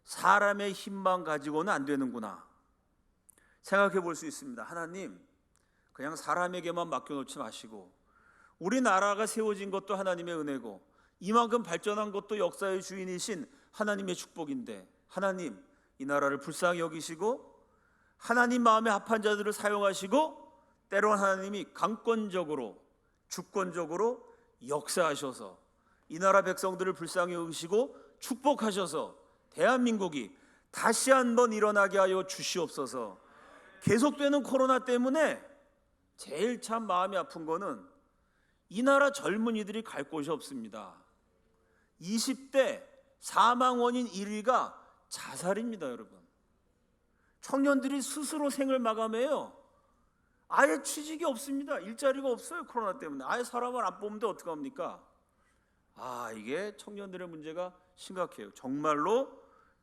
사람의 힘만 가지고는 안 되는구나 생각해 볼 수 있습니다. 하나님, 그냥 사람에게만 맡겨놓지 마시고 우리나라가 세워진 것도 하나님의 은혜고 이만큼 발전한 것도 역사의 주인이신 하나님의 축복인데, 하나님, 이 나라를 불쌍히 여기시고 하나님 마음에 합한 자들을 사용하시고 때론 하나님이 강권적으로 주권적으로 역사하셔서 이 나라 백성들을 불쌍히 여기시고 축복하셔서 대한민국이 다시 한번 일어나게 하여 주시옵소서. 계속되는 코로나 때문에 제일 참 마음이 아픈 거는 이 나라 젊은이들이 갈 곳이 없습니다. 20대 사망 원인 1위가 자살입니다, 여러분. 청년들이 스스로 생을 마감해요. 아예 취직이 없습니다. 일자리가 없어요, 코로나 때문에. 아예 사람을 안 뽑는데 어떡합니까? 이게 청년들의 문제가 심각해요. 정말로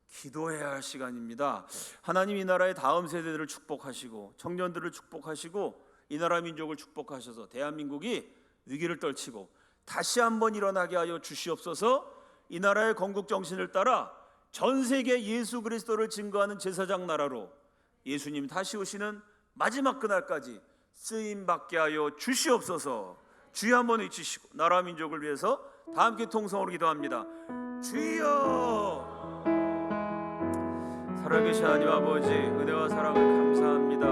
기도해야 할 시간입니다. 하나님, 이 나라의 다음 세대들을 축복하시고 청년들을 축복하시고 이 나라 민족을 축복하셔서 대한민국이 위기를 떨치고 다시 한번 일어나게 하여 주시옵소서. 이 나라의 건국 정신을 따라 전 세계 예수 그리스도를 증거하는 제사장 나라로 예수님 다시 오시는 마지막 그날까지 쓰임 받게 하여 주시옵소서. 주여 한번 외치시고 나라 민족을 위해서 다 함께 통성으로 기도합니다. 주여! 살아계신 하나님 아버지, 은혜와 사랑을 감사합니다.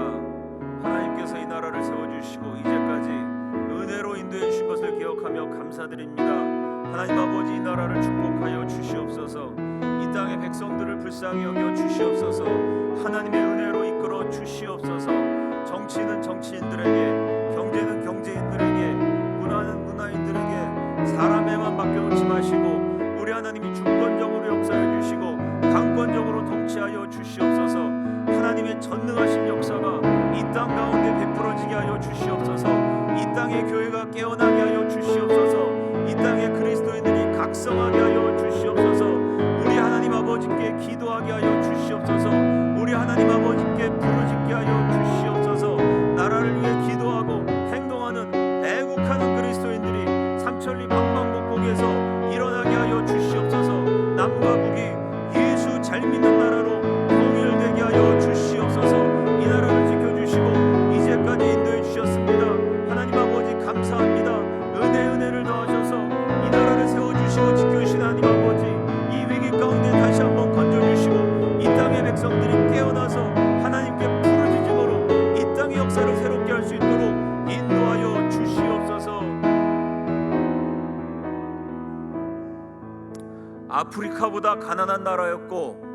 하나님께서 이 나라를 세워주시고 이제까지 은혜로 인도해 주신 것을 기억하며 감사드립니다. 하나님 아버지, 이 나라를 축복하여 주시옵소서. 이 땅의 백성들을 불쌍히 여겨 주시옵소서. 하나님의 은혜로 이끌어 주시옵소서. 정치는 정치인들에게, 경제는 경제인들에게, 문화는 문화인들에게 사람에만 맡겨놓지 마시고 우리 하나님이 주권적으로 역사해 주시고 강권적으로 통치하여 주시옵소서. 하나님의 전능하신 역사가 이 땅 가운데 베풀어지게 하여 주시옵소서. 이 땅의 교회가 깨어나게 하여 주시옵소서. 이 땅의 그리스도인들이 각성하게 하여 주시옵소서. 우리 하나님 아버지께 기도하게 하여 주시옵소서. 우리 하나님 아버지께 부르짖게 하여 주시옵소서. 나라를 위해 기도하고 행동하는 애국하는 그리스도인들이 삼천리 방방곡곡에서 일어나게 하여 주시옵소서. 남과 북이 예수 잘 믿는 나라로 통일되게 하여 주시옵소서. 이 나라를 지켜주시고 이제까지 인도해 주셨습니다. 하나님 아버지 감사합니다. 은혜를 더하셔서 이 나라를 세워주시고 지켜주신 하나님 아버지, 이 위기 가운데 다시 한번 건져주시고 이 땅의 백성들이 깨어나서 하나님께 부르짖음으로 이 땅의 역사를 새롭게 할 수 있도록 인도하여 주시옵소서. 아프리카보다 가난한 나라였고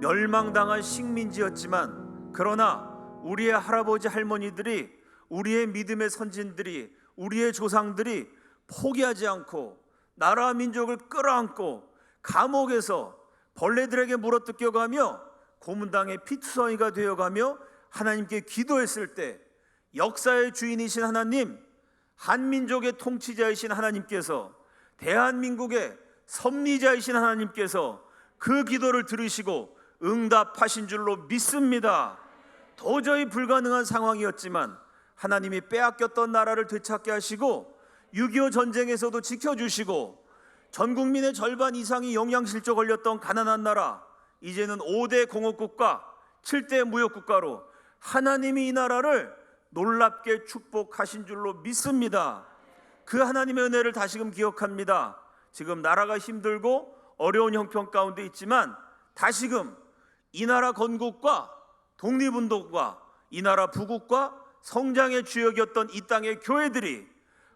멸망당한 식민지였지만, 그러나 우리의 할아버지 할머니들이, 우리의 믿음의 선진들이, 우리의 조상들이 포기하지 않고 나라와 민족을 끌어안고 감옥에서 벌레들에게 물어뜯겨가며 고문당의 피투성이가 되어가며 하나님께 기도했을 때 역사의 주인이신 하나님, 한민족의 통치자이신 하나님께서, 대한민국의 섭리자이신 하나님께서 그 기도를 들으시고 응답하신 줄로 믿습니다. 도저히 불가능한 상황이었지만 하나님이 빼앗겼던 나라를 되찾게 하시고 6.25 전쟁에서도 지켜주시고 전 국민의 절반 이상이 영양실조 걸렸던 가난한 나라, 이제는 5대 공업국가 7대 무역국가로 하나님이 이 나라를 놀랍게 축복하신 줄로 믿습니다. 그 하나님의 은혜를 다시금 기억합니다. 지금 나라가 힘들고 어려운 형편 가운데 있지만 다시금 이 나라 건국과 독립운동과 이 나라 부국과 성장의 주역이었던 이 땅의 교회들이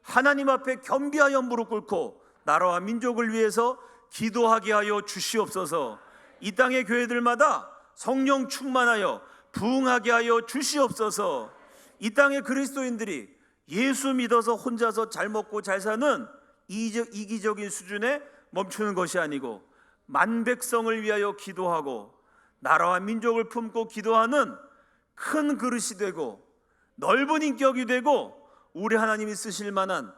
하나님 앞에 겸비하여 무릎 꿇고 나라와 민족을 위해서 기도하게 하여 주시옵소서. 이 땅의 교회들마다 성령 충만하여 부흥하게 하여 주시옵소서. 이 땅의 그리스도인들이 예수 믿어서 혼자서 잘 먹고 잘 사는 이기적인 수준에 멈추는 것이 아니고 만백성을 위하여 기도하고 나라와 민족을 품고 기도하는 큰 그릇이 되고 넓은 인격이 되고 우리 하나님이 쓰실 만한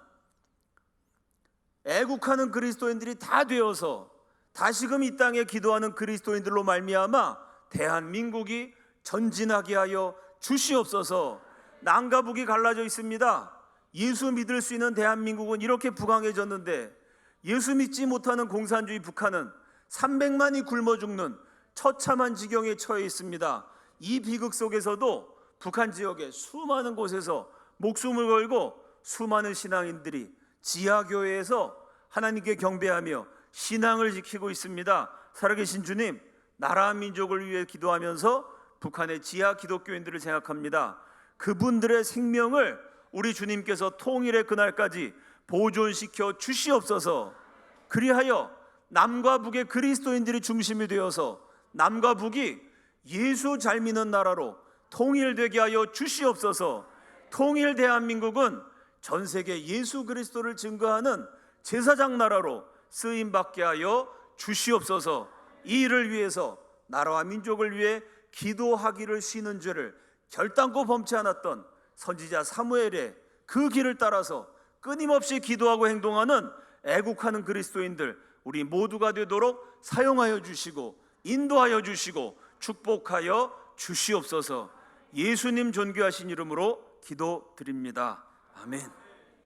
애국하는 그리스도인들이 다 되어서 다시금 이 땅에 기도하는 그리스도인들로 말미암아 대한민국이 전진하게 하여 주시옵소서. 남과 북이 갈라져 있습니다. 예수 믿을 수 있는 대한민국은 이렇게 부강해졌는데 예수 믿지 못하는 공산주의 북한은 300만이 굶어 죽는 처참한 지경에 처해 있습니다. 이 비극 속에서도 북한 지역의 수많은 곳에서 목숨을 걸고 수많은 신앙인들이 지하교회에서 하나님께 경배하며 신앙을 지키고 있습니다. 살아계신 주님, 나라와 민족을 위해 기도하면서 북한의 지하 기독교인들을 생각합니다. 그분들의 생명을 우리 주님께서 통일의 그날까지 보존시켜 주시옵소서. 그리하여 남과 북의 그리스도인들이 중심이 되어서 남과 북이 예수 잘 믿는 나라로 통일되게 하여 주시옵소서. 통일 대한민국은 전 세계 예수 그리스도를 증거하는 제사장 나라로 쓰임받게 하여 주시옵소서. 이 일을 위해서 나라와 민족을 위해 기도하기를 쉬는 죄를 결단코 범치 않았던 선지자 사무엘의 그 길을 따라서 끊임없이 기도하고 행동하는 애국하는 그리스도인들 우리 모두가 되도록 사용하여 주시고 인도하여 주시고 축복하여 주시옵소서. 예수님 존귀하신 이름으로 기도드립니다. 아멘.